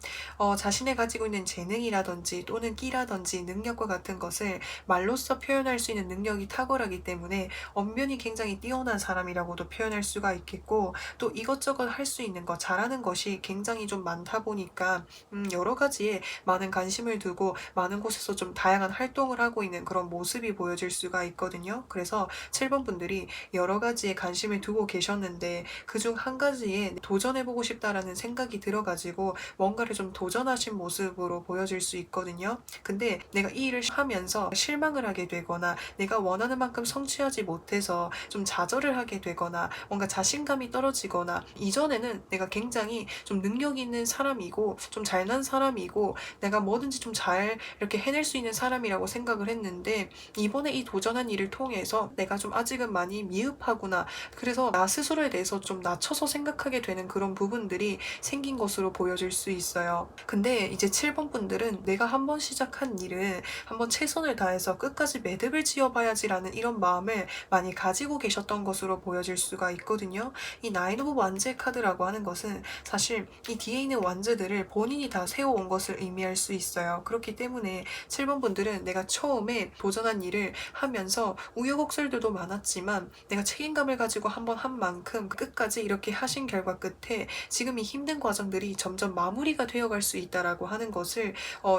자신의 가지고 있는 재능이라든지 또는 끼라든지 능력과 같은 것을 말로써 표현할 수 있는 능력이 탁월하기 때문에 언변이 굉장히 뛰어난 사람이라고도 표현할 수가 있겠고 또 이것저것 할 수 있는 것, 잘하는 것이 굉장히 좀 많다 보니까 여러 가지에 많은 관심을 두고 많은 곳에서 좀 다양한 활동을 하고 있는 그런 모습이 보여질 수가 있거든요. 그래서 7번 분들이 여러 가지에 관심을 두고 계셨는데 그중 한 가지에 도전해보고 싶다라는 생각이 들어가지고 뭔가를 좀 도전하신 모습으로 보여질 수 있거든요. 근데 내가 이 일을 하면서 실망을 하게 되거나 내가 원하는 만큼 성취하지 못해서 좀 좌절을 하게 되거나 뭔가 자신감이 떨어지거나 이전에는 내가 굉장히 좀 능력 있는 사람이고 좀 잘난 사람이고 내가 뭐든지 좀 잘 이렇게 해낼 수 있는 사람이라고 생각을 했는데 이번에 이 도전한 일을 통해서 내가 좀 아직은 많이 미흡하구나. 그래서 나 스스로에 대해서 좀 낮춰서 생각하게 되는 그런 부분들이 생긴 것으로 보여질 수 있어요. 근데 이제 7번 분들은 내가 한번 시작한 일은 한번 최선을 다해서 끝까지 매듭을 지어봐야지라는 이런 마음을 많이 가지고 계셨던 것으로 보여질 수가 있거든요. 이 나인 오브 완제 카드라고 하는 것은 사실 이 뒤에 있는 완제들을 본인이 다 세워온 것을 의미할 수 있어요. 그렇기 때문에 7번 분들은 내가 처음에 도전한 일을 하면서 우여곡절들도 많았지만 내가 책임감을 가지고 한번 한 만큼 끝까지 이렇게 하신 결과 끝에 지금 이 힘든 과정들이 점점 마무리가 되어갈 수 있다라고 하는 것을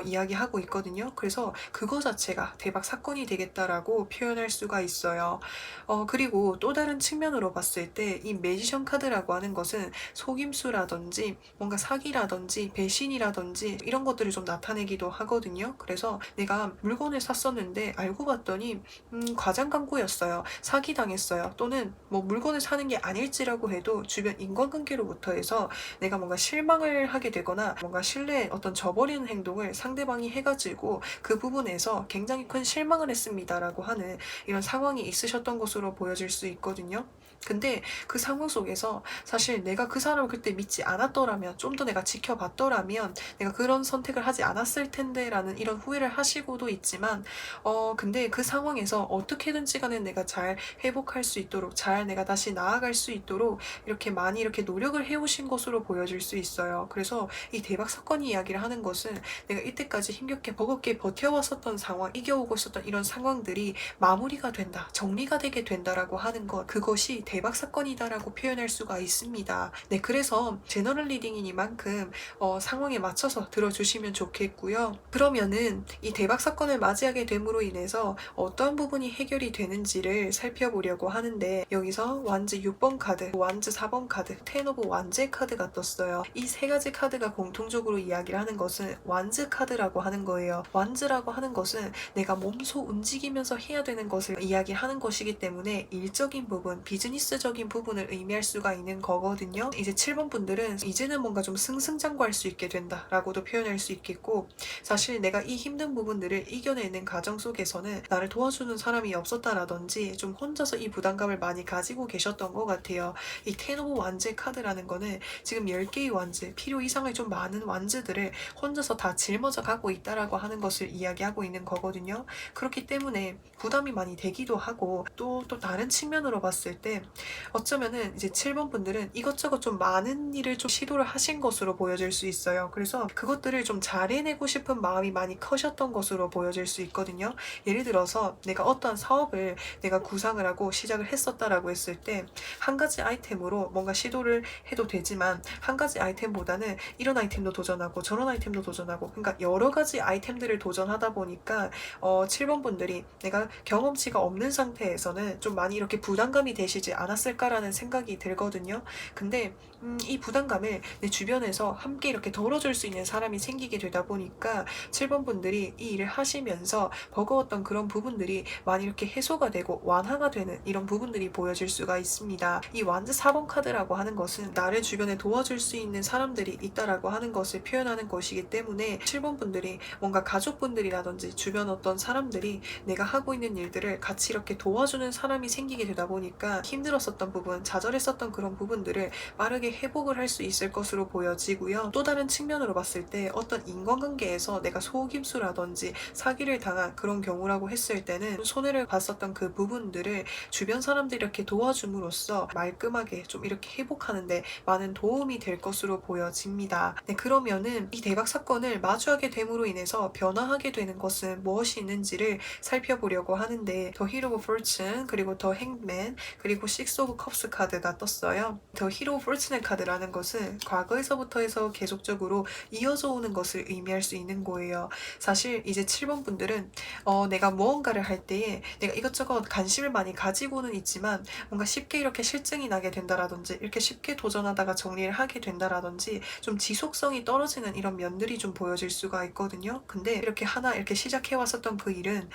이야기하고 있거든요. 그래서 그거 자체가 대박 사건이 되겠다라고 표현할 수가 있어요. 그리고 또 다른 측면으로 봤을 때 이 매지션 카드라고 하는 것은 속임수라든지 뭔가 사기라든지 배신이라든지 이런 것들을 좀 나타내기도 하거든요. 그래서 내가 물건을 샀었는데 알고 봤더니 과장 광고였어요. 사기당했어요. 또는 뭐 물건을 사는 게 아닐지라고 해도 주변 인간관계로부터 해서 내가 뭔가 실망을 하게 되거나 뭔가 신뢰에 어떤 저버리는 행동을 상대방이 해가지고 그 부분에서 굉장히 큰 실망을 했습니다라고 하는 이런 상황이 있으셨던 것으로 보여질 수 있거든요. 근데 그 상황 속에서 사실 내가 그 사람을 그때 믿지 않았더라면 좀 더 내가 지켜봤더라면 내가 그런 선택을 하지 않았을 텐데 라는 이런 후회를 하시고도 있지만 근데 그 상황에서 어떻게든지 간에 내가 잘 회복할 수 있도록 잘 내가 다시 나아갈 수 있도록 이렇게 많이 이렇게 노력을 해오신 것으로 보여질 수 있어요. 그래서 이 대박 사건 이야기를 하는 것은 내가 이때까지 힘겹게 버겁게 버텨왔었던 상황, 이겨오고 있었던 이런 상황들이 마무리가 된다, 정리가 되게 된다라고 하는 것, 그것이 대박 사건이다라고 표현할 수가 있습니다. 네, 그래서 제너럴 리딩이니만큼 상황에 맞춰서 들어주시면 좋겠고요. 그러면은 이 대박 사건을 맞이하게 됨으로 인해서 어떤 부분이 해결이 되는지를 살펴보려고 하는데, 여기서 완즈 6번 카드, 완즈 4번 카드, 텐 오브 완즈의 카드가 떴어요. 이 세 가지 카드가 공통적으로 이야기를 하는 것은 완즈 카드라고 하는 거예요. 완즈라고 하는 것은 내가 몸소 움직이면서 해야 되는 것을 이야기하는 것이기 때문에 일적인 부분, 비즈니스적인 부분을 의미할 수가 있는 거거든요. 이제 7번 분들은 이제는 뭔가 좀 승승장구할 수 있게 된다 라고도 표현할 수 있겠고, 사실 내가 이 힘든 부분들을 이겨내는 과정 속에서는 나를 도와주는 사람이 없었다라든지 좀 혼자서 이 부담감을 많이 가지고 계셨던 것 같아요. 이 텐 오브 완즈의 카드라는 거는 지금 10개의 완즈, 필요 이상의 좀 많은 완즈들을 혼자서 다 짊어져 가고 있다라고 하는 것을 이야기하고 있는 거거든요. 그렇기 때문에 부담이 많이 되기도 하고, 또 다른 측면으로 봤을 때 어쩌면은 이제 7번 분들은 이것저것 좀 많은 일을 좀 시도를 하신 것으로 보여질 수 있어요. 그래서 그것들을 좀 잘 해내고 싶은 마음이 많이 커셨던 것으로 보여질 수 있거든요. 예를 들어서 내가 어떠한 사업을 내가 구상을 하고 시작을 했었다라고 했을 때 한 가지 아이템으로 뭔가 시도를 해도 되지만, 한 가지 아이템보다는 이런 아이템도 도전하고 저런 아이템도 도전하고, 그러니까 여러 가지 아이템들을 도전하다 보니까 7번 분들이 내가 경험치가 없는 상태에서는 좀 많이 이렇게 부담감이 되시지 않았을까라는 생각이 들거든요. 근데 이 부담감을 내 주변에서 함께 이렇게 덜어줄 수 있는 사람이 생기게 되다 보니까 7번 분들이 이 일을 하시면서 버거웠던 그런 부분들이 많이 이렇게 해소가 되고 완화가 되는 이런 부분들이 보여질 수가 있습니다. 이 완즈 4번 카드라고 하는 것은 나를 주변에 도와줄 수 있는 사람들이 있다라고 하는 것을 표현하는 것이기 때문에 7번 분들이 뭔가 가족분들이라든지 주변 어떤 사람들이 내가 하고 있는 일들을 같이 이렇게 도와주는 사람이 생기게 되다 보니까 힘들었었던 부분, 좌절했었던 그런 부분들을 빠르게 회복을 할 수 있을 것으로 보여지고요. 또 다른 측면으로 봤을 때 어떤 인간관계에서 내가 속임수라든지 사기를 당한 그런 경우라고 했을 때는 손해를 봤었던 그 부분들을 주변 사람들이 이렇게 도와줌으로써 말끔하게 좀 이렇게 회복하는데 많은 도움이 될 것으로 보여집니다. 네, 그러면은 이 대박 사건을 마주하게 됨으로 인해서 변화하게 되는 것은 무엇이 있는지를 살펴보려고 하는데, 더 히로 오브 포춘, 그리고 더 행맨, 그리고 식스 오브 컵스 카드가 떴어요. 더 히로 오브 포춘의 카드라는 것은 과거에서부터 해서 계속적으로 이어져 오는 것을 의미할 수 있는 거예요. 사실 이제 7번 분들은 내가 무언가를 할 때에 내가 이것저것 관심을 많이 가지고는 있지만 뭔가 쉽게 이렇게 실증이 나게 된다라든지, 이렇게 쉽게 도전하다가 정리를 하게 된다라든지 좀 지속성이 떨어지는 이런 면들이 좀 보여질 수가 있거든요. 근데 이렇게 하나 이렇게 시작해 왔었던 그 일은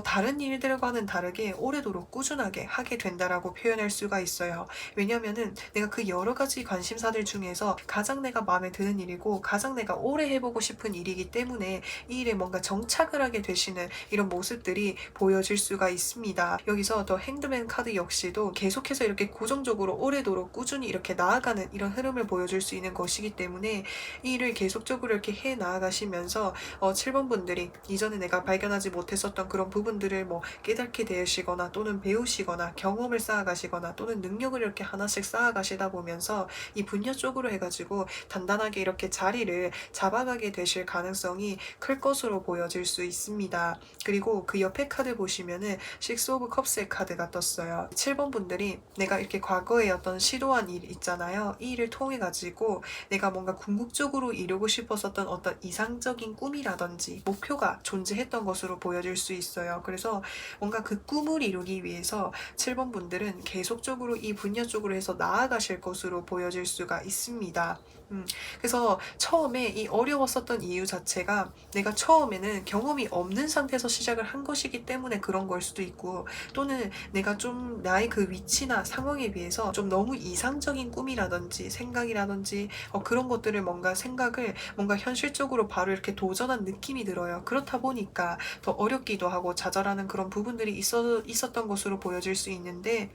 다른 일들과는 다르게 오래도록 꾸준하게 하게 된다라고 표현할 수가 있어요. 왜냐면은 내가 그 여러 가지 관심사들 중에서 가장 내가 마음에 드는 일이고 가장 내가 오래 해보고 싶은 일이기 때문에 이 일에 뭔가 정착을 하게 되시는 이런 모습들이 보여질 수가 있습니다. 여기서 더 행드맨 카드 역시도 계속해서 이렇게 고정적으로 오래도록 꾸준히 이렇게 나아가는 이런 흐름을 보여줄 수 있는 것이기 때문에 이 일을 계속적으로 이렇게 해 나아가시면서 7번 분들이 이전에 내가 발견하지 못했었던 그런 부분들을 뭐 깨닫게 되시거나 또는 배우시거나 경험을 쌓아가시거나 또는 능력을 이렇게 하나씩 쌓아가시다 보면서 이 분야 쪽으로 해가지고 단단하게 이렇게 자리를 잡아가게 되실 가능성이 클 것으로 보여질 수 있습니다. 그리고 그 옆에 카드 보시면은 식스 오브 컵스의 카드가 떴어요. 7번 분들이 내가 이렇게 과거에 어떤 시도한 일 있잖아요. 이 일을 통해 가지고 내가 뭔가 궁극적으로 이루고 싶었었던 어떤 이상적인 꿈이라든지 목표가 존재했던 것으로 보여질 수 있어요. 그래서 뭔가 그 꿈을 이루기 위해서 7번 분들은 계속적으로 이 분야 쪽으로 해서 나아가실 것으로 보여질 수가 있습니다. 그래서 처음에 이 어려웠었던 이유 자체가 내가 처음에는 경험이 없는 상태에서 시작을 한 것이기 때문에 그런 걸 수도 있고, 또는 내가 좀 나의 그 위치나 상황에 비해서 좀 너무 이상적인 꿈이라든지 생각이라든지 그런 것들을 뭔가 생각을 뭔가 현실적으로 바로 이렇게 도전한 느낌이 들어요. 그렇다 보니까 더 어렵기도 하고 좌절하는 그런 부분들이 있었던 것으로 보여질 수 있는데,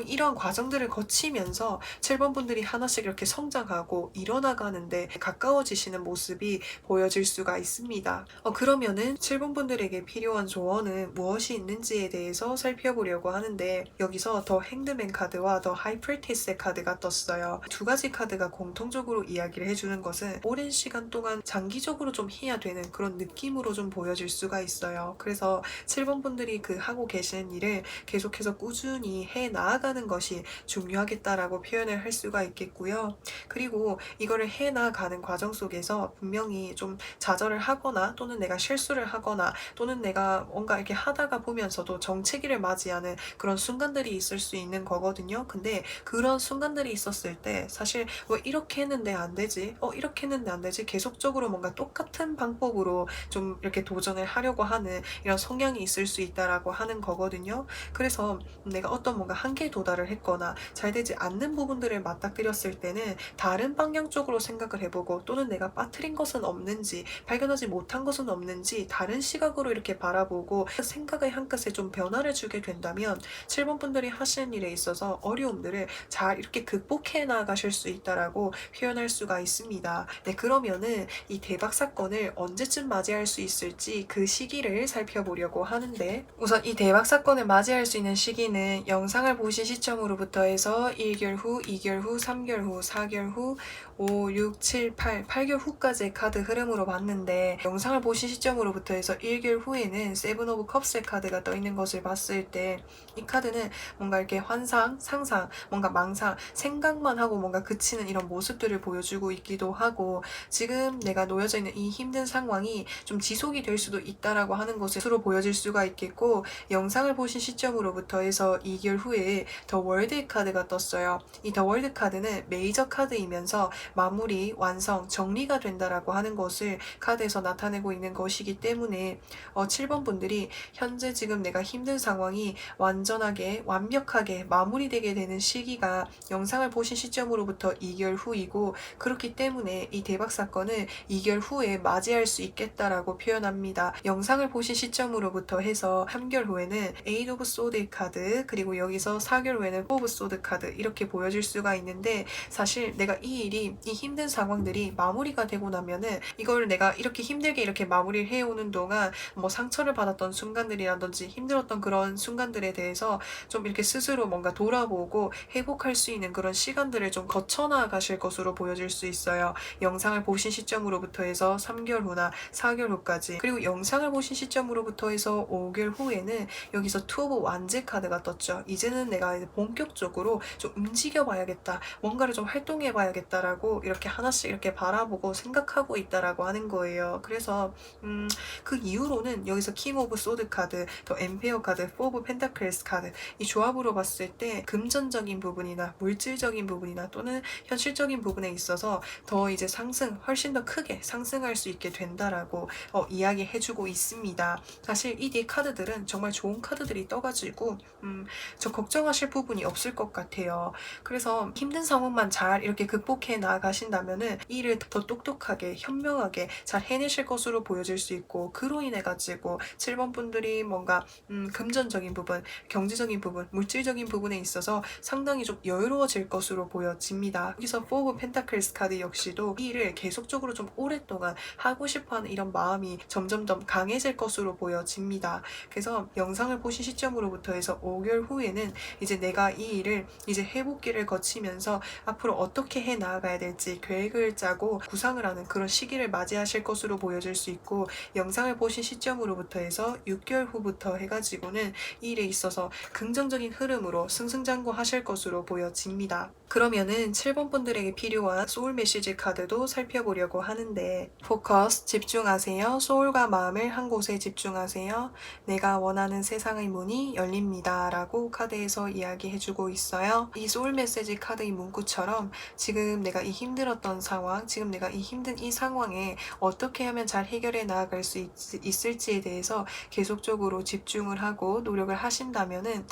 이런 과정들을 거치면서 7번 분들이 하나씩 이렇게 성장하고 일어나가는데 가까워지시는 모습이 보여질 수가 있습니다. 그러면은 7번 분들에게 필요한 조언은 무엇이 있는지에 대해서 살펴보려고 하는데, 여기서 더 행드맨 카드와 더 하이프리티스의 카드가 떴어요. 두 가지 카드가 공통적으로 이야기를 해주는 것은 오랜 시간 동안 장기적으로 좀 해야 되는 그런 느낌으로 좀 보여질 수가 있어요. 그래서 7번 분들이 그 하고 계시는 일을 계속해서 꾸준히 해 해 나아가는 것이 중요하겠다라고 표현을 할 수가 있겠고요. 그리고 이거를 해 나가는 과정 속에서 분명히 좀 좌절을 하거나 또는 내가 실수를 하거나 또는 내가 뭔가 이렇게 하다가 보면서도 정체기를 맞이하는 그런 순간들이 있을 수 있는 거거든요. 근데 그런 순간들이 있었을 때 사실 이렇게 했는데 안 되지? 이렇게 했는데 안 되지? 계속적으로 뭔가 똑같은 방법으로 좀 이렇게 도전을 하려고 하는 이런 성향이 있을 수 있다라고 하는 거거든요. 그래서 내가 어떤 뭔가 한계에 도달을 했거나 잘 되지 않는 부분들을 맞닥뜨렸을 때는 다른 방향 쪽으로 생각을 해보고 또는 내가 빠뜨린 것은 없는지 발견하지 못한 것은 없는지 다른 시각으로 이렇게 바라보고 생각의 한 끗에 좀 변화를 주게 된다면 7번 분들이 하시는 일에 있어서 어려움들을 잘 이렇게 극복해 나가실 수 있다라고 표현할 수가 있습니다. 네, 그러면은 이 대박 사건을 언제쯤 맞이할 수 있을지 그 시기를 살펴보려고 하는데 우선 이 대박 사건을 맞이할 수 있는 시기는 영상을 보신 시점으로부터 해서 1개월 후, 2개월 후, 3개월 후, 4개월 후, 5, 6, 7, 8개월 후까지의 카드 흐름으로 봤는데 영상을 보신 시점으로부터 해서 1개월 후에는 세븐 오브 컵스의 카드가 떠 있는 것을 봤을 때 이 카드는 뭔가 이렇게 환상, 상상, 뭔가 망상, 생각만 하고 뭔가 그치는 이런 모습들을 보여주고 있기도 하고 지금 내가 놓여져 있는 이 힘든 상황이 좀 지속이 될 수도 있다라고 하는 것으로 보여질 수가 있겠고 영상을 보신 시점으로부터 해서 2개월 후에 더 월드의 카드가 떴어요. 이 더 월드 카드는 메이저 카드이면서 마무리, 완성, 정리가 된다라고 하는 것을 카드에서 나타내고 있는 것이기 때문에 7번 분들이 현재 지금 내가 힘든 상황이 완전하게 완벽하게 마무리되게 되는 시기가 영상을 보신 시점으로부터 2개월 후이고 그렇기 때문에 이 대박 사건을 2개월 후에 맞이할 수 있겠다라고 표현합니다. 영상을 보신 시점으로부터 해서 3개월 후에는 에이드 오브 소드의 카드 그리고 여기서 4개월 후에는 4 오브 소드 카드 이렇게 보여질 수가 있는데 사실 내가 이 일이 이 힘든 상황들이 마무리가 되고 나면은 이걸 내가 이렇게 힘들게 이렇게 마무리를 해오는 동안 뭐 상처를 받았던 순간들이라든지 힘들었던 그런 순간들에 대해서 좀 이렇게 스스로 뭔가 돌아보고 회복할 수 있는 그런 시간들을 좀 거쳐나가실 것으로 보여질 수 있어요. 영상을 보신 시점으로부터 해서 3개월 후나 4개월 후까지 그리고 영상을 보신 시점으로부터 해서 5개월 후에는 여기서 투 오브 완즈 카드가 떴죠. 이제는 내가 본격적으로 좀 움직여 봐야겠다. 뭔가를 좀 활동해 봐야겠다라고 이렇게 하나씩 이렇게 바라보고 생각하고 있다라고 하는 거예요. 그래서 그 이후로는 여기서 킹 오브 소드 카드, 더 엠페어 카드, 포 오브 펜타클스 카드 이 조합으로 봤을 때 금전적인 부분이나 물질적인 부분이나 또는 현실적인 부분에 있어서 더 이제 훨씬 더 크게 상승할 수 있게 된다라고 이야기해주고 있습니다. 사실 이 뒤에 카드들은 정말 좋은 카드들이 떠가지고 저 걱정하실 부분이 없을 것 같아요. 그래서 힘든 상황만 잘 이렇게 극복해 나가신다면은 이 일을 더 똑똑하게 현명하게 잘 해내실 것으로 보여질 수 있고 그로 인해 가지고 7번 분들이 뭔가 금전적인 부분, 경제적인 부분, 물질적인 부분에 있어서 상당히 좀 여유로워질 것으로 보여집니다. 여기서 4 오브 펜타클스 카드 역시도 이 일을 계속적으로 좀 오랫동안 하고 싶어하는 이런 마음이 점점점 강해질 것으로 보여집니다. 그래서 영상을 보신 시점으로부터 해서 5개월 후에는 이제 내가 이 일을 이제 회복기를 거치면서 앞으로 어떻게 해 나아가야 될지 계획을 짜고 구상을 하는 그런 시기를 맞이하실 것으로 보여질 수 있고 영상을 보신 시점으로부터 해서 6개월 후부터 해가지고는 이 일에 있어서 긍정적인 흐름으로 승승장구하실 것으로 보여집니다. 그러면은 7번 분들에게 필요한 소울 메시지 카드도 살펴보려고 하는데 포커스, 집중하세요. 소울과 마음을 한 곳에 집중하세요. 내가 원하는 세상의 문이 열립니다. 라고 카드에서 이야기해주고 있어요. 이 소울 메시지 카드의 문구처럼 지금 내가 이 힘들었던 상황, 지금 내가 이 힘든 이 상황에 어떻게 하면 잘 해결해 나아갈 수 있을지에 대해서 계속적으로 집중을 하고 노력을 하신다면은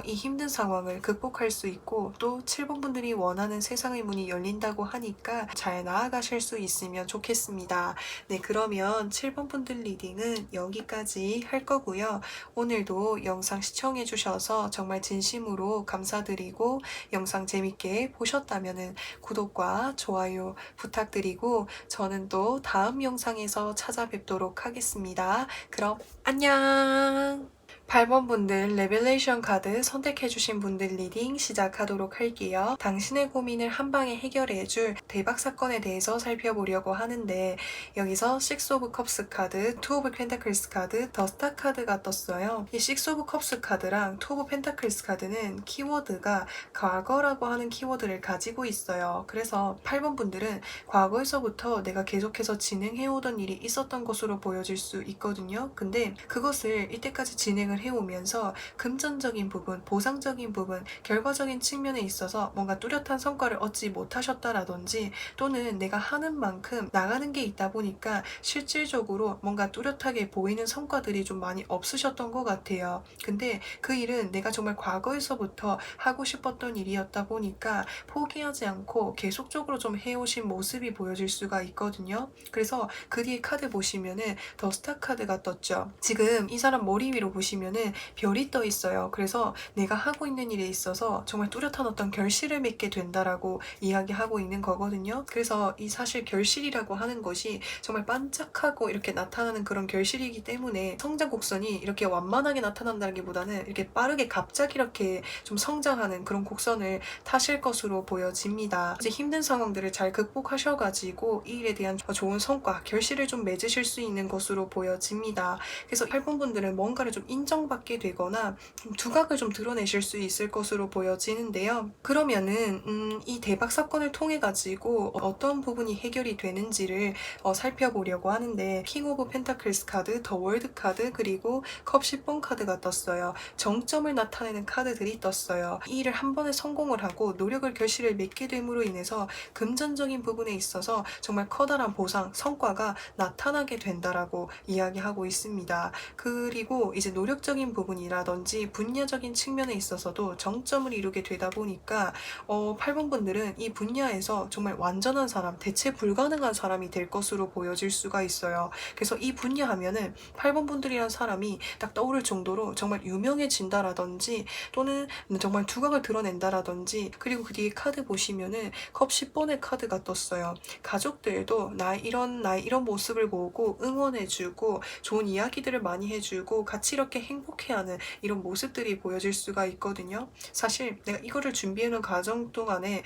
이 힘든 상황을 극복할 수 있고 또 7번 분들이 원하는 세상의 문이 열린다고 하니까 잘 나아가실 수 있으면 좋겠습니다. 네, 그러면 7번 분들 리딩은 여기까지 할 거고요. 오늘도 영상 시청해 주셔서 정말 진심으로 감사드리고 영상 재밌게 보셨다면 구독과 좋아요 부탁드리고 저는 또 다음 영상에서 찾아뵙도록 하겠습니다. 그럼 안녕! 8번 분들 레벨레이션 카드 선택해주신 분들 리딩 시작하도록 할게요. 당신의 고민을 한 방에 해결해줄 대박 사건에 대해서 살펴보려고 하는데 여기서 6 오브 컵스 카드, 2 오브 펜타클스 카드, 더 스타 카드가 떴어요. 이 6 오브 컵스 카드랑 2 오브 펜타클스 카드는 키워드가 과거라고 하는 키워드를 가지고 있어요. 그래서 8번 분들은 과거에서부터 내가 계속해서 진행해오던 일이 있었던 것으로 보여질 수 있거든요. 근데 그것을 이때까지 진행을 해오면서 금전적인 부분, 보상적인 부분, 결과적인 측면에 있어서 뭔가 뚜렷한 성과를 얻지 못하셨다라든지 또는 내가 하는 만큼 나가는 게 있다 보니까 실질적으로 뭔가 뚜렷하게 보이는 성과들이 좀 많이 없으셨던 것 같아요. 근데 그 일은 내가 정말 과거에서부터 하고 싶었던 일이었다 보니까 포기하지 않고 계속적으로 좀 해오신 모습이 보여질 수가 있거든요. 그래서 그 뒤에 카드 보시면은 더 스타 카드가 떴죠. 지금 이 사람 머리 위로 보시면은 별이 떠 있어요. 그래서 내가 하고 있는 일에 있어서 정말 뚜렷한 어떤 결실을 맺게 된다라고 이야기하고 있는 거거든요. 그래서 이 사실 결실이라고 하는 것이 정말 반짝하고 이렇게 나타나는 그런 결실이기 때문에 성장 곡선이 이렇게 완만하게 나타난다기보다는 이렇게 빠르게 갑자기 이렇게 좀 성장하는 그런 곡선을 타실 것으로 보여집니다. 이제 힘든 상황들을 잘 극복하셔가지고 이 일에 대한 좋은 성과, 결실을 좀 맺으실 수 있는 것으로 보여집니다. 그래서 8번 분들은 뭔가를 좀 인정받게 되거나 좀 두각을 좀 드러내실 수 있을 것으로 보여지는데요. 그러면은 이 대박 사건을 통해 가지고 어떤 부분이 해결이 되는지를 살펴보려고 하는데 킹 오브 펜타클스 카드, 더 월드 카드, 그리고 컵 10번 카드가 떴어요. 정점을 나타내는 카드들이 떴어요. 이 일을 한 번에 성공을 하고 노력을 결실을 맺게 됨으로 인해서 금전적인 부분에 있어서 정말 커다란 보상, 성과가 나타나게 된다라고 이야기하고 있습니다. 그리고 이제 노력적인 부분이라든지 분야적인 측면에 있어서도 정점을 이루게 되다 보니까 8번 분들은 이 분야에서 정말 완전한 사람, 대체 불가능한 사람이 될 것으로 보여질 수가 있어요. 그래서 이 분야 하면은 8번 분들이란 사람이 딱 떠오를 정도로 정말 유명해진다라든지 또는 정말 두각을 드러낸다라든지 그리고 그 뒤에 카드 보시면은 컵 10번의 카드가 떴어요. 가족들도 나의 이런 모습을 보고 응원해주고 좋은 이야기들을 많이 해주고 같이 이렇게 행복해하는 이런 모습들이 보여질 수가 있거든요. 사실 내가 이거를 준비하는 과정 동안에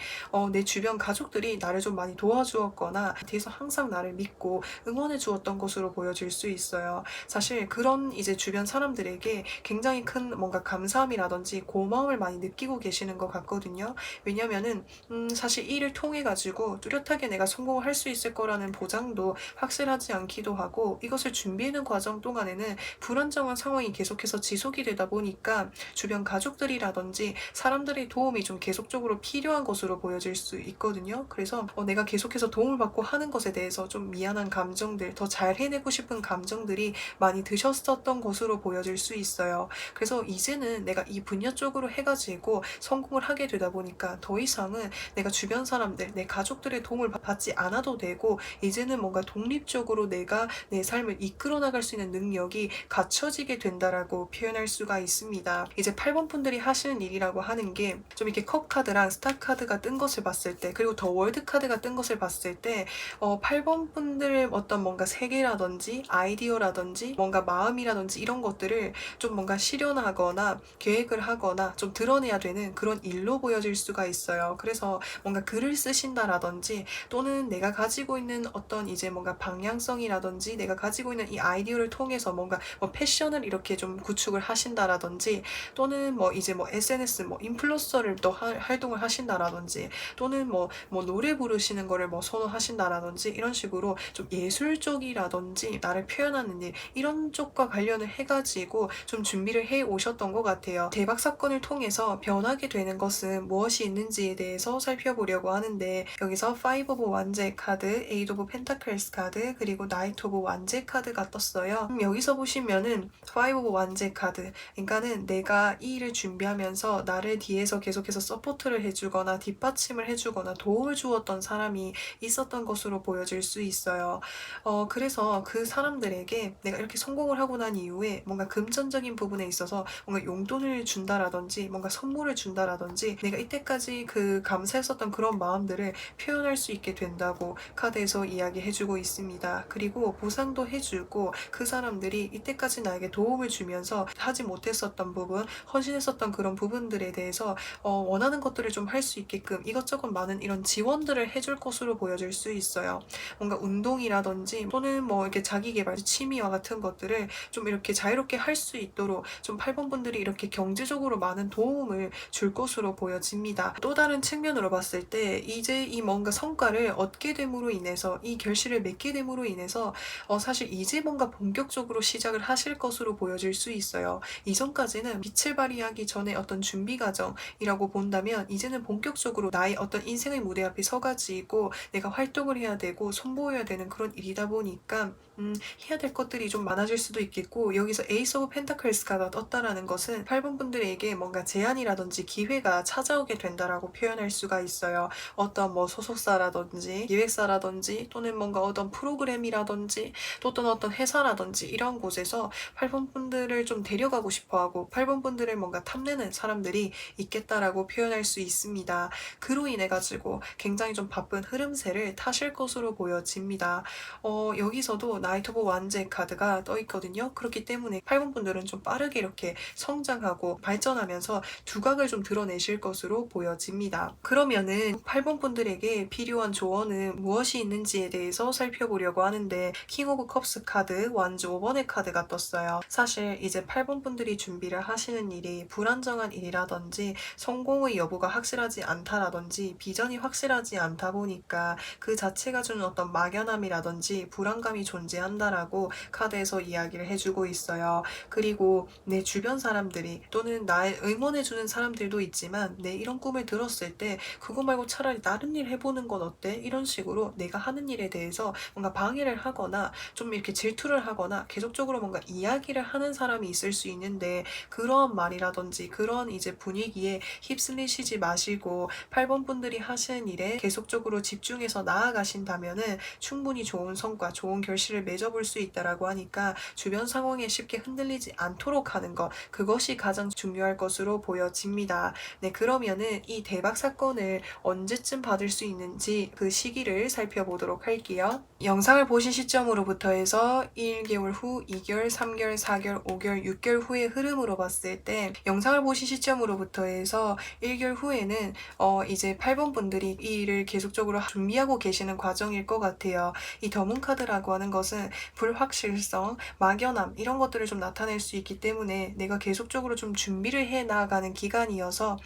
내 주변 가족들이 나를 좀 많이 도와주었거나 뒤에서 항상 나를 믿고 응원해 주었던 것으로 보여질 수 있어요. 사실 그런 이제 주변 사람들에게 굉장히 큰 뭔가 감사함이라든지 고마움을 많이 느끼고 계시는 것 같거든요. 왜냐면은 사실 이 일을 통해 가지고 뚜렷하게 내가 성공을 할 수 있을 거라는 보장도 확실하지 않기도 하고 이것을 준비하는 과정 동안에는 불안정한 상황이 계속해서 지속이 되다 보니까 주변 가족들이라든지 사람들의 도움이 좀 계속적으로 필요한 것으로 보여질 수 있거든요. 그래서 내가 계속해서 도움을 받고 하는 것에 대해서 좀 미안한 감정들, 더 잘 해내고 싶은 감정들이 많이 드셨었던 것으로 보여질 수 있어요. 그래서 이제는 내가 이 분야 쪽으로 해가지고 성공을 하게 되다 보니까 더 이상은 내가 주변 사람들, 내 가족들의 도움을 받지 않아도 되고 이제는 뭔가 독립적으로 내가 내 삶을 이끌어 나갈 수 있는 능력이 갖춰지게 된다라고 표현할 수가 있습니다. 이제 8번 분들이 하시는 일이라고 하는 게 좀 이렇게 컵 카드랑 스타 카드가 뜬 것을 봤을 때 그리고 더 월드 카드가 뜬 것을 봤을 때 8번 분들의 어떤 뭔가 세계라든지 아이디어라든지 뭔가 마음이라든지 이런 것들을 좀 뭔가 실현하거나 계획을 하거나 좀 드러내야 되는 그런 일로 보여질 수가 있어요. 그래서 뭔가 글을 쓰신다라든지 또는 내가 가지고 있는 어떤 이제 뭔가 방향성이라든지 내가 가지고 있는 이 아이디어를 통해서 뭔가 패션을 이렇게 좀 구축을 하신다라든지 또는 이제 SNS 인플루언서를 또 활동을 하신다라든지 또는 노래 부르시는 거를 선호하신다라든지 이런 식으로 좀 예술 쪽이라든지 나를 표현하는 일 이런 쪽과 관련을 해가지고 좀 준비를 해 오셨던 것 같아요. 대박 사건을 통해서 변하게 되는 것은 무엇이 있는지에 대해서 살펴보려고 하는데 여기서 5 오브 완제 카드, 8 오브 펜타클스 카드, 그리고 나이트 오브 완제 카드가 떴어요. 여기서 보시면은 5 오브 완제 카드, 그러니까는 내가 이 일을 준비하면서 나를 뒤에서 계속해서 서포트를 해주거나 뒷받침을 해주거나 도움을 주었던 사람이 있었던 것으로 보여질 수 있어요. 그래서 그 사람들에게 내가 이렇게 성공을 하고 난 이후에 뭔가 금전적인 부분에 있어서 뭔가 용돈을 준다라든지 뭔가 선물을 준다라든지 내가 이때까지 그 감사했었던 그런 마음들을 표현할 수 있게 된다고 카드에서 이야기해주고 있습니다. 그리고 보상도 해주고 그 사람들이 이때까지 나에게 도움을 주면 되면서 하지 못했었던 부분, 헌신했었던 그런 부분들에 대해서 원하는 것들을 좀 할 수 있게끔 이것저것 많은 이런 지원들을 해줄 것으로 보여질 수 있어요. 뭔가 운동이라든지 또는 뭐 이렇게 자기계발 취미와 같은 것들을 좀 이렇게 자유롭게 할 수 있도록 좀 8번 분들이 이렇게 경제적으로 많은 도움을 줄 것으로 보여집니다. 또 다른 측면으로 봤을 때 이제 이 뭔가 성과를 얻게 됨으로 인해서 이 결실을 맺게 됨으로 인해서 사실 이제 뭔가 본격적으로 시작을 하실 것으로 보여질 수 있어요. 이전까지는 빛을 발휘하기 전에 어떤 준비 과정이라고 본다면 이제는 본격적으로 나의 어떤 인생의 무대 앞에 서가지고 내가 활동을 해야 되고 선보여야 되는 그런 일이다 보니까 해야 될 것들이 좀 많아질 수도 있겠고, 여기서 에이스 오브 펜타클스가 떴다라는 것은 8번 분들에게 뭔가 제안이라든지 기회가 찾아오게 된다라고 표현할 수가 있어요. 어떤 뭐 소속사라든지 기획사라든지 또는 뭔가 어떤 프로그램이라든지 또 어떤 회사라든지 이런 곳에서 8번 분들을 좀 데려가고 싶어하고 8번 분들을 뭔가 탐내는 사람들이 있겠다라고 표현할 수 있습니다. 그로 인해 가지고 굉장히 좀 바쁜 흐름세를 타실 것으로 보여집니다. 여기서도 나이트 오브 완제 카드가 떠 있거든요. 그렇기 때문에 8번 분들은 좀 빠르게 이렇게 성장하고 발전하면서 두각을 좀 드러내실 것으로 보여집니다. 그러면은 8번 분들에게 필요한 조언은 무엇이 있는지에 대해서 살펴보려고 하는데, 킹 오브 컵스 카드 완즈 5번의 카드가 떴어요. 사실 이제 8번 분들이 준비를 하시는 일이 불안정한 일이라든지 성공의 여부가 확실하지 않다라든지 비전이 확실하지 않다 보니까 그 자체가 주는 어떤 막연함이라든지 불안감이 존재한다라고 카드에서 이야기를 해주고 있어요. 그리고 내 주변 사람들이 또는 나의 응원해주는 사람들도 있지만 내 이런 꿈을 들었을 때 그거 말고 차라리 다른 일 해보는 건 어때? 이런 식으로 내가 하는 일에 대해서 뭔가 방해를 하거나 좀 이렇게 질투를 하거나 계속적으로 뭔가 이야기를 하는 사람이 있을 수 있는데, 그런 말이라든지 그런 이제 분위기에 휩쓸리시지 마시고 8번 분들이 하시는 일에 계속적으로 집중해서 나아가신다면은 충분히 좋은 성과, 좋은 결실을 맺어볼 수 있다라고 하니까 주변 상황에 쉽게 흔들리지 않도록 하는 것, 그것이 가장 중요할 것으로 보여집니다. 네, 그러면은 이 대박 사건을 언제쯤 받을 수 있는지 그 시기를 살펴보도록 할게요. 영상을 보신 시점으로부터 해서 1개월 후, 2개월, 3개월, 4개월, 5개월, 6개월 후의 흐름으로 봤을 때 영상을 보신 시점으로부터 해서 1개월 후에는 이제 8번 분들이 이 일을 계속적으로 준비하고 계시는 과정일 것 같아요. 이 더문 카드라고 하는 것은 불확실성, 막연함 이런 것들을 좀 나타낼 수 있기 때문에 내가 계속적으로 좀 준비를 해 나가는 기간이어서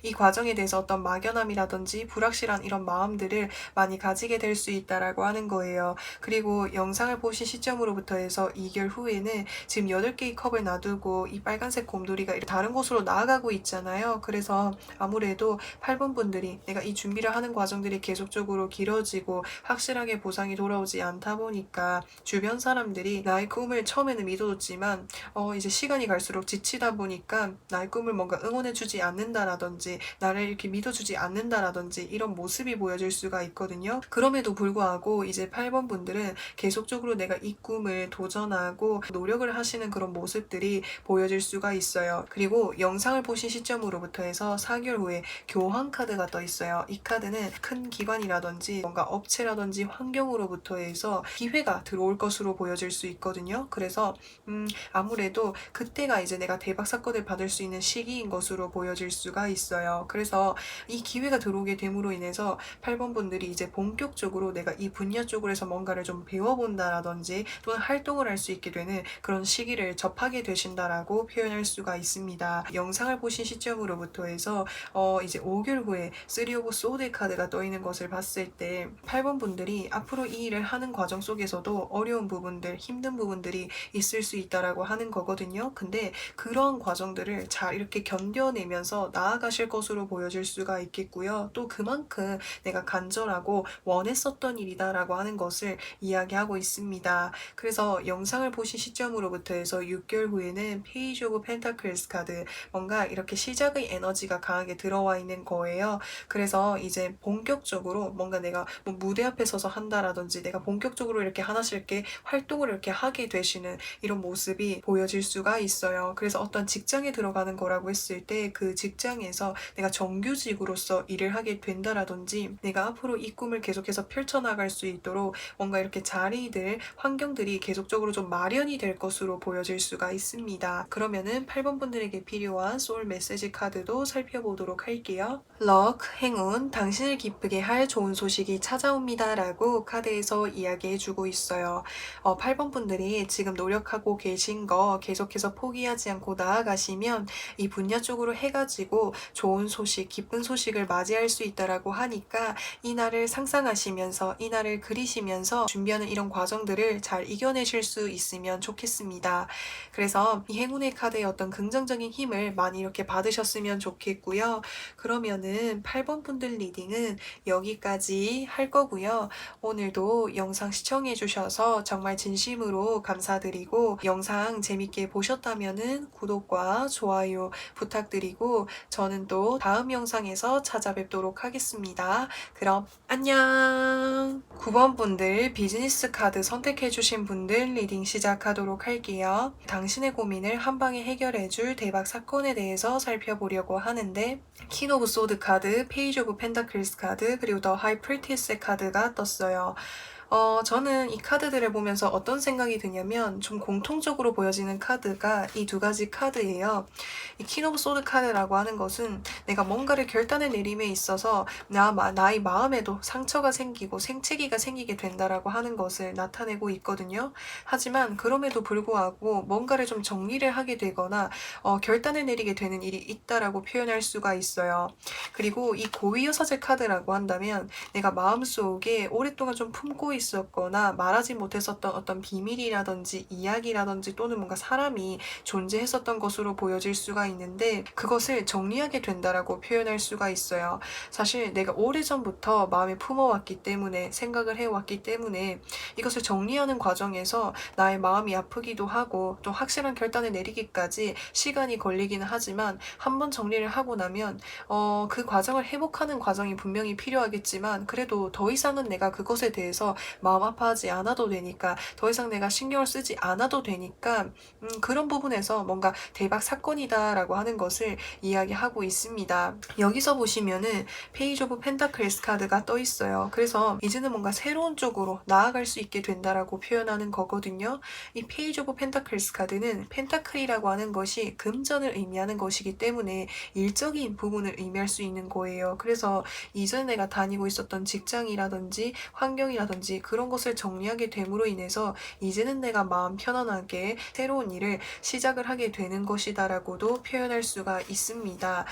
이 과정에 대해서 어떤 막연함이라든지 불확실한 이런 마음들을 많이 가지게 될 수 있다라고 하는 거예요. 그리고 영상을 보신 시점으로부터 해서 2개월 후에는 지금 8개의 컵을 놔두고 이 빨간색 곰돌이가 다른 곳으로 나아가고 있잖아요. 그래서 아무래도 8번 분들이 내가 이 준비를 하는 과정들이 계속적으로 길어지고 확실하게 보상이 돌아오지 않다 보니까 주변 사람들이 나의 꿈을 처음에는 믿어줬지만 이제 시간이 갈수록 지치다 보니까 나의 꿈을 뭔가 응원해주지 않는다라든지 나를 이렇게 믿어주지 않는다라든지 이런 모습이 보여질 수가 있거든요. 그럼에도 불구하고 이제 8번 분들은 계속적으로 내가 이 꿈을 도전하고 노력을 하시는 그런 모습들이 보여질 수가 있어요. 그리고 영상을 보신 시점으로부터 해서 4개월 후에 교환 카드가 떠 있어요. 이 카드는 큰 기관이라든지 뭔가 업체라든지 환경으로부터 해서 기회가 들어올 것으로 보여질 수 있거든요. 그래서 아무래도 그때가 이제 내가 대박 사건을 받을 수 있는 시기인 것으로 보여질 수가 있어요. 그래서 이 기회가 들어오게 됨으로 인해서 8번 분들이 이제 본격적으로 내가 이 분야 쪽으로 해서 뭔가를 좀 배워본다라든지 또는 활동을 할 수 있게 되는 그런 시기를 접하게 되신다라고 표현할 수가 있습니다. 영상을 보신 시점으로부터 해서 이제 5개월 후에 3 오브 소드 카드가 떠 있는 것을 봤을 때 8번 분들이 앞으로 이 일을 하는 과정 속에서도 어려운 부분들, 힘든 부분들이 있을 수 있다라고 하는 거거든요. 근데 그런 과정들을 잘 이렇게 견뎌내면서 나아가실 것으로 보여질 수가 있겠고요. 또 그만큼 내가 간절하고 원했었던 일이다라고 하는 것을 이야기하고 있습니다. 그래서 영상을 보신 시점으로부터 해서 6개월 후에는 페이지 오브 펜타클스 카드, 뭔가 이렇게 시작의 에너지가 강하게 들어와 있는 거예요. 그래서 이제 본격적으로 뭔가 내가 뭐 무대 앞에 서서 한다라든지 내가 본격적으로 이렇게 하나씩 이렇게 활동을 이렇게 하게 되시는 이런 모습이 보여질 수가 있어요. 그래서 어떤 직장에 들어가는 거라고 했을 때 그 직장에서 내가 정규직으로서 일을 하게 된다라든지 내가 앞으로 이 꿈을 계속해서 펼쳐나갈 수 있도록 뭔가 이렇게 자리들, 환경들이 계속적으로 좀 마련이 될 것으로 보여질 수가 있습니다. 그러면은 8번 분들에게 필요한 소울 메시지 카드도 살펴보도록 할게요. 럭, 행운, 당신을 기쁘게 할 좋은 소식이 찾아옵니다 라고 카드에서 이야기해주고 있어요. 8번 분들이 지금 노력하고 계신 거 계속해서 포기하지 않고 나아가시면 이 분야 쪽으로 해가지고 좋은 소식, 기쁜 소식을 맞이할 수 있다라고 하니까 이 날을 상상하시면서 이 날을 그리시면서 준비하는 이런 과정들을 잘 이겨내실 수 있으면 좋겠습니다. 그래서 이 행운의 카드의 어떤 긍정적인 힘을 많이 이렇게 받으셨으면 좋겠고요. 그러면은 8번 분들 리딩은 여기까지 할 거고요. 오늘도 영상 시청해 주셔서 정말 진심으로 감사드리고 영상 재밌게 보셨다면은 구독과 좋아요 부탁드리고 저는 또 다음 영상에서 찾아뵙도록 하겠습니다. 그럼 안녕. 9번 분들 비즈니스 카드 선택해 주신 분들 리딩 시작하도록 할게요. 당신의 고민을 한 방에 해결해 줄 대박 사건에 대해서 살펴보려고 하는데 킹 오브 소드 카드, 페이지 오브 펜타클스 카드, 그리고 더 하이 프리티스 카드가 떴어요. 저는 이 카드들을 보면서 어떤 생각이 드냐면 좀 공통적으로 보여지는 카드가 이 두 가지 카드예요. 이 킹 오브 소드 카드라고 하는 것은 내가 뭔가를 결단을 내림에 있어서 나의 마음에도 상처가 생기고 생채기가 생기게 된다라고 하는 것을 나타내고 있거든요. 하지만 그럼에도 불구하고 뭔가를 좀 정리를 하게 되거나 결단을 내리게 되는 일이 있다라고 표현할 수가 있어요. 그리고 이 고위여사제 카드라고 한다면 내가 마음속에 오랫동안 좀 품고 있었거나 말하지 못했었던 어떤 비밀이라든지 이야기라든지 또는 뭔가 사람이 존재했었던 것으로 보여질 수가 있는데 그것을 정리하게 된다라고 표현할 수가 있어요. 사실 내가 오래전부터 마음에 품어왔기 때문에 생각을 해왔기 때문에 이것을 정리하는 과정에서 나의 마음이 아프기도 하고 또 확실한 결단을 내리기까지 시간이 걸리기는 하지만 한번 정리를 하고 나면 그 과정을 회복하는 과정이 분명히 필요하겠지만 그래도 더 이상은 내가 그것에 대해서 마음 아파하지 않아도 되니까 더 이상 내가 신경을 쓰지 않아도 되니까 그런 부분에서 뭔가 대박 사건이다 라고 하는 것을 이야기하고 있습니다. 여기서 보시면은 페이지 오브 펜타클스 카드가 떠 있어요. 그래서 이제는 뭔가 새로운 쪽으로 나아갈 수 있게 된다라고 표현하는 거거든요. 이 페이지 오브 펜타클스 카드는 펜타클이라고 하는 것이 금전을 의미하는 것이기 때문에 일적인 부분을 의미할 수 있는 거예요. 그래서 이전에 내가 다니고 있었던 직장이라든지 환경이라든지 그런 것을 정리하게 됨으로 인해서 이제는 내가 마음 편안하게 새로운 일을 시작을 하게 되는 것이다라고도 표현할 수가 있습니다.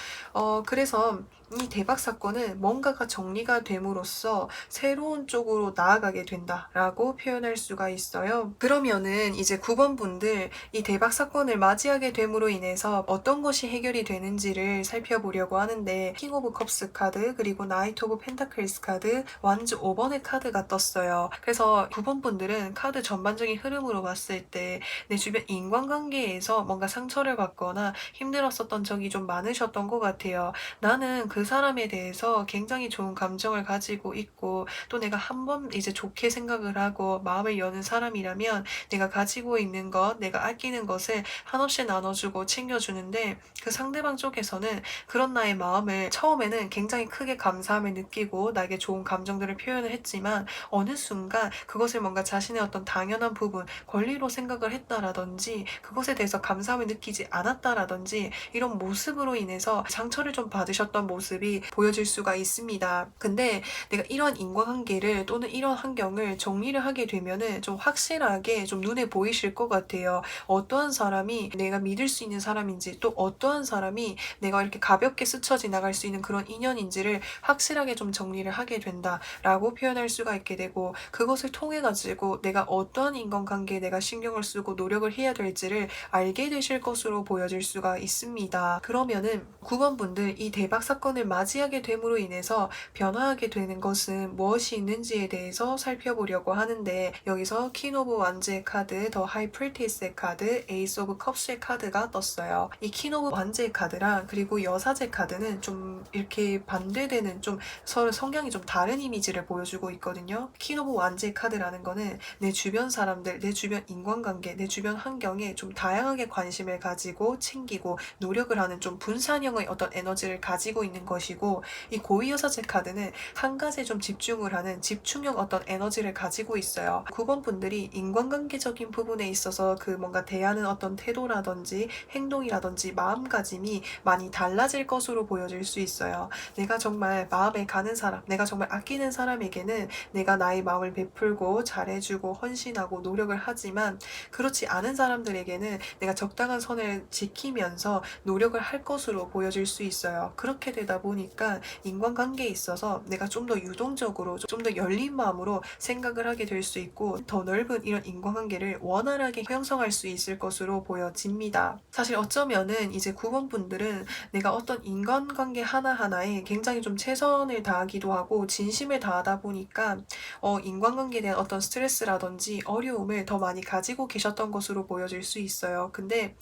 그래서 이 대박 사건은 뭔가가 정리가 됨으로써 새로운 쪽으로 나아가게 된다라고 표현할 수가 있어요. 그러면은 이제 9번 분들 이 대박 사건을 맞이하게 됨으로 인해서 어떤 것이 해결이 되는지를 살펴보려고 하는데 킹 오브 컵스 카드 그리고 나이트 오브 펜타클스 카드 완주 5번의 카드가 떴어요. 그래서 9번 분들은 카드 전반적인 흐름으로 봤을 때 내 주변 인간관계에서 뭔가 상처를 받거나 힘들었었던 적이 좀 많으셨던 것 같아요. 나는 그 사람에 대해서 굉장히 좋은 감정을 가지고 있고 또 내가 한번 이제 좋게 생각을 하고 마음을 여는 사람이라면 내가 가지고 있는 것, 내가 아끼는 것을 한없이 나눠주고 챙겨주는데 그 상대방 쪽에서는 그런 나의 마음을 처음에는 굉장히 크게 감사함을 느끼고 나에게 좋은 감정들을 표현을 했지만 어느 순간 그것을 뭔가 자신의 어떤 당연한 부분, 권리로 생각을 했다라든지 그것에 대해서 감사함을 느끼지 않았다라든지 이런 모습으로 인해서 상처를 좀 받으셨던 모습이 보여질 수가 있습니다. 근데 내가 이런 인과관계를 또는 이런 환경을 정리를 하게 되면은 좀 확실하게 좀 눈에 보이실 것 같아요. 어떠한 사람이 내가 믿을 수 있는 사람인지 또 어떠한 사람이 내가 이렇게 가볍게 스쳐 지나갈 수 있는 그런 인연인지를 확실하게 좀 정리를 하게 된다라고 표현할 수가 있게 되고 그것을 통해 가지고 내가 어떠한 인간관계에 내가 신경을 쓰고 노력을 해야 될지를 알게 되실 것으로 보여질 수가 있습니다. 그러면은 9번 분 분들 이 대박 사건을 맞이하게 됨으로 인해서 변화하게 되는 것은 무엇이 있는지에 대해서 살펴보려고 하는데, 여기서 퀸 오브 완즈의 카드, 더 하이 프리티스의 카드, 에이스 오브 컵스의 카드가 떴어요. 이 퀸 오브 완즈의 카드랑 그리고 여사제 카드는 좀 이렇게 반대되는, 좀 서로 성향이 좀 다른 이미지를 보여주고 있거든요. 퀸 오브 완즈의 카드라는 거는 내 주변 사람들, 내 주변 인간관계, 내 주변 환경에 좀 다양하게 관심을 가지고 챙기고 노력을 하는 좀 분산형의 어떤 에너지를 가지고 있는 것이고, 이 고위여사제 카드는 한 가지에 좀 집중을 하는 집중형 어떤 에너지를 가지고 있어요. 9번 분들이 인간관계적인 부분에 있어서 그 뭔가 대하는 어떤 태도라든지 행동이라든지 마음가짐이 많이 달라질 것으로 보여질 수 있어요. 내가 정말 마음에 가는 사람, 내가 정말 아끼는 사람에게는 내가 나의 마음을 베풀고 잘해주고 헌신하고 노력을 하지만, 그렇지 않은 사람들에게는 내가 적당한 선을 지키면서 노력을 할 것으로 보여질 수 있어요. 그렇게 되다 보니까 인간관계에 있어서 내가 좀 더 유동적으로, 좀 더 열린 마음으로 생각을 하게 될 수 있고, 더 넓은 이런 인간관계를 원활하게 형성할 수 있을 것으로 보여집니다. 사실 어쩌면은 이제 9번 분들은 내가 어떤 인간관계 하나하나에 굉장히 좀 최선을 다하기도 하고 진심을 다하다 보니까 인간관계에 대한 어떤 스트레스라든지 어려움을 더 많이 가지고 계셨던 것으로 보여질 수 있어요. 근데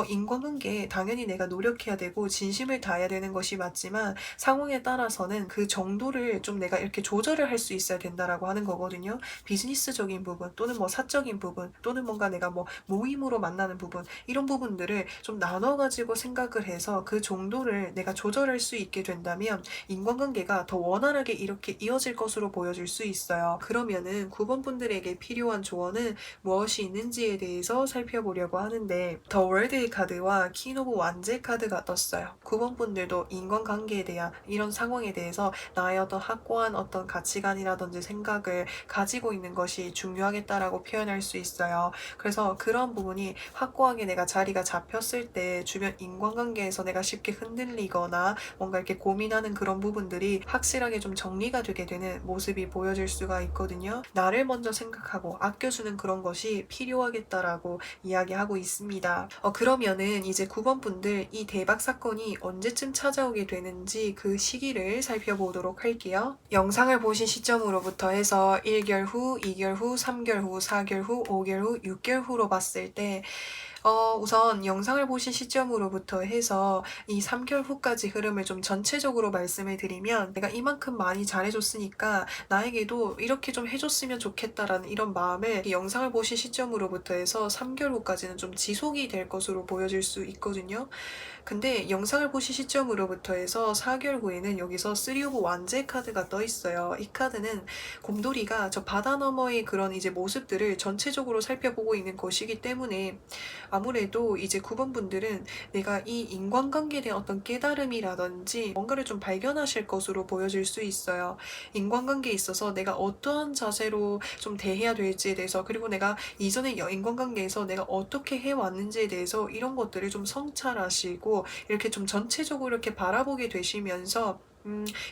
인간관계에 당연히 내가 노력해야 되고 진심을 다해야 되는 것이 맞지만, 상황에 따라서는 그 정도를 좀 내가 이렇게 조절을 할 수 있어야 된다라고 하는 거거든요. 비즈니스적인 부분, 또는 뭐 사적인 부분, 또는 뭔가 내가 뭐 모임으로 만나는 부분, 이런 부분들을 좀 나눠가지고 생각을 해서 그 정도를 내가 조절할 수 있게 된다면 인간관계가 더 원활하게 이렇게 이어질 것으로 보여질 수 있어요. 그러면은 9번 분들에게 필요한 조언은 무엇이 있는지에 대해서 살펴보려고 하는데, 더 월드의 카드와 퀸 오브 완즈의 카드가 떴어요. 9번 분들도 인간관계에 대한 이런 상황에 대해서 나의 어떤 확고한 어떤 가치관이라든지 생각을 가지고 있는 것이 중요하겠다라고 표현할 수 있어요. 그래서 그런 부분이 확고하게 내가 자리가 잡혔을 때 주변 인간관계에서 내가 쉽게 흔들리거나 뭔가 이렇게 고민하는 그런 부분들이 확실하게 좀 정리가 되게 되는 모습이 보여질 수가 있거든요. 나를 먼저 생각하고 아껴주는 그런 것이 필요하겠다라고 이야기하고 있습니다. 그러면은 이제 9번 분들 이 대박 사건이 언제쯤 찾아오게 되는지 그 시기를 살펴보도록 할게요. 영상을 보신 시점으로부터 해서 1개월 후, 2개월 후, 3개월 후, 4개월 후, 5개월 후, 6개월 후로 봤을 때 우선 영상을 보신 시점으로부터 해서 이 3개월 후까지 흐름을 좀 전체적으로 말씀을 드리면, 내가 이만큼 많이 잘해줬으니까 나에게도 이렇게 좀 해줬으면 좋겠다라는 이런 마음을 이 영상을 보신 시점으로부터 해서 3개월 후까지는 좀 지속이 될 것으로 보여질 수 있거든요. 근데 영상을 보신 시점으로부터 해서 4개월 후에는 여기서 3 오브 완즈의 카드가 떠 있어요. 이 카드는 곰돌이가 저 바다 너머의 그런 이제 모습들을 전체적으로 살펴보고 있는 것이기 때문에, 아무래도 이제 9번 분들은 내가 이 인간관계에 대한 어떤 깨달음이라든지 뭔가를 좀 발견하실 것으로 보여질 수 있어요. 인간관계에 있어서 내가 어떠한 자세로 좀 대해야 될지에 대해서, 그리고 내가 이전에 인간관계에서 내가 어떻게 해왔는지에 대해서 이런 것들을 좀 성찰하시고 이렇게 좀 전체적으로 이렇게 바라보게 되시면서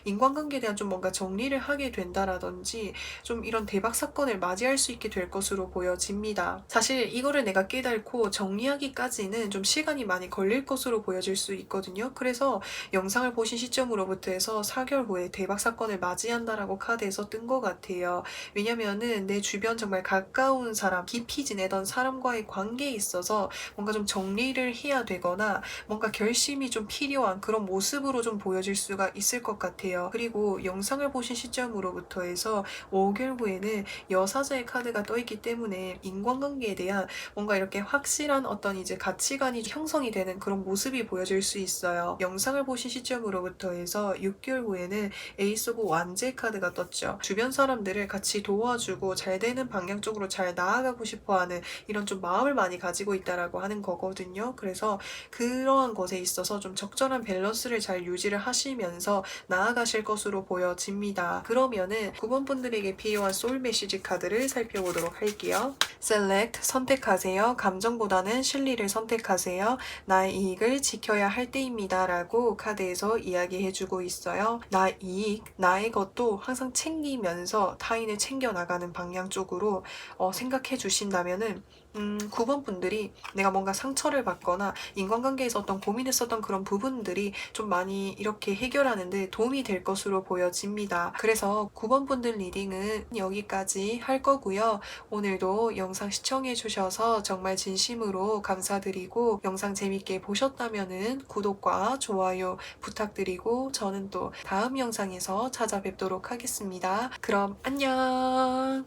인간관계에 대한 좀 뭔가 정리를 하게 된다라든지 좀 이런 대박 사건을 맞이할 수 있게 될 것으로 보여집니다. 사실 이거를 내가 깨닫고 정리하기까지는 좀 시간이 많이 걸릴 것으로 보여질 수 있거든요. 그래서 영상을 보신 시점으로부터 해서 4개월 후에 대박 사건을 맞이한다라고 카드에서 뜬 것 같아요. 왜냐면은 내 주변 정말 가까운 사람, 깊이 지내던 사람과의 관계에 있어서 뭔가 좀 정리를 해야 되거나 뭔가 결심이 좀 필요한 그런 모습으로 좀 보여질 수가 있을 것 같아요. 그리고 영상을 보신 시점으로부터 해서 5개월 후에는 여사자의 카드가 떠있기 때문에 인간관계에 대한 뭔가 이렇게 확실한 어떤 이제 가치관이 형성이 되는 그런 모습이 보여질 수 있어요. 영상을 보신 시점으로부터 해서 6개월 후에는 에이스 오브 완즈의 카드가 떴죠. 주변 사람들을 같이 도와주고 잘 되는 방향 쪽으로 잘 나아가고 싶어하는 이런 좀 마음을 많이 가지고 있다라고 하는 거거든요. 그래서 그러한 것에 있어서 좀 적절한 밸런스를 잘 유지를 하시면서 나아가실 것으로 보여집니다. 그러면은 9번 분들에게 필요한 소울 메시지 카드를 살펴보도록 할게요. Select 선택하세요. 감정보다는 실리를 선택하세요. 나의 이익을 지켜야 할 때입니다. 라고 카드에서 이야기해주고 있어요. 나 이익, 나의 것도 항상 챙기면서 타인을 챙겨나가는 방향 쪽으로 생각해 주신다면은 9번 분들이 내가 뭔가 상처를 받거나 인간관계에서 어떤 고민했었던 그런 부분들이 좀 많이 이렇게 해결하는 데 도움이 될 것으로 보여집니다. 그래서 9번 분들 리딩은 여기까지 할 거고요. 오늘도 영상 시청해 주셔서 정말 진심으로 감사드리고 영상 재밌게 보셨다면은 구독과 좋아요 부탁드리고 저는 또 다음 영상에서 찾아뵙도록 하겠습니다. 그럼 안녕!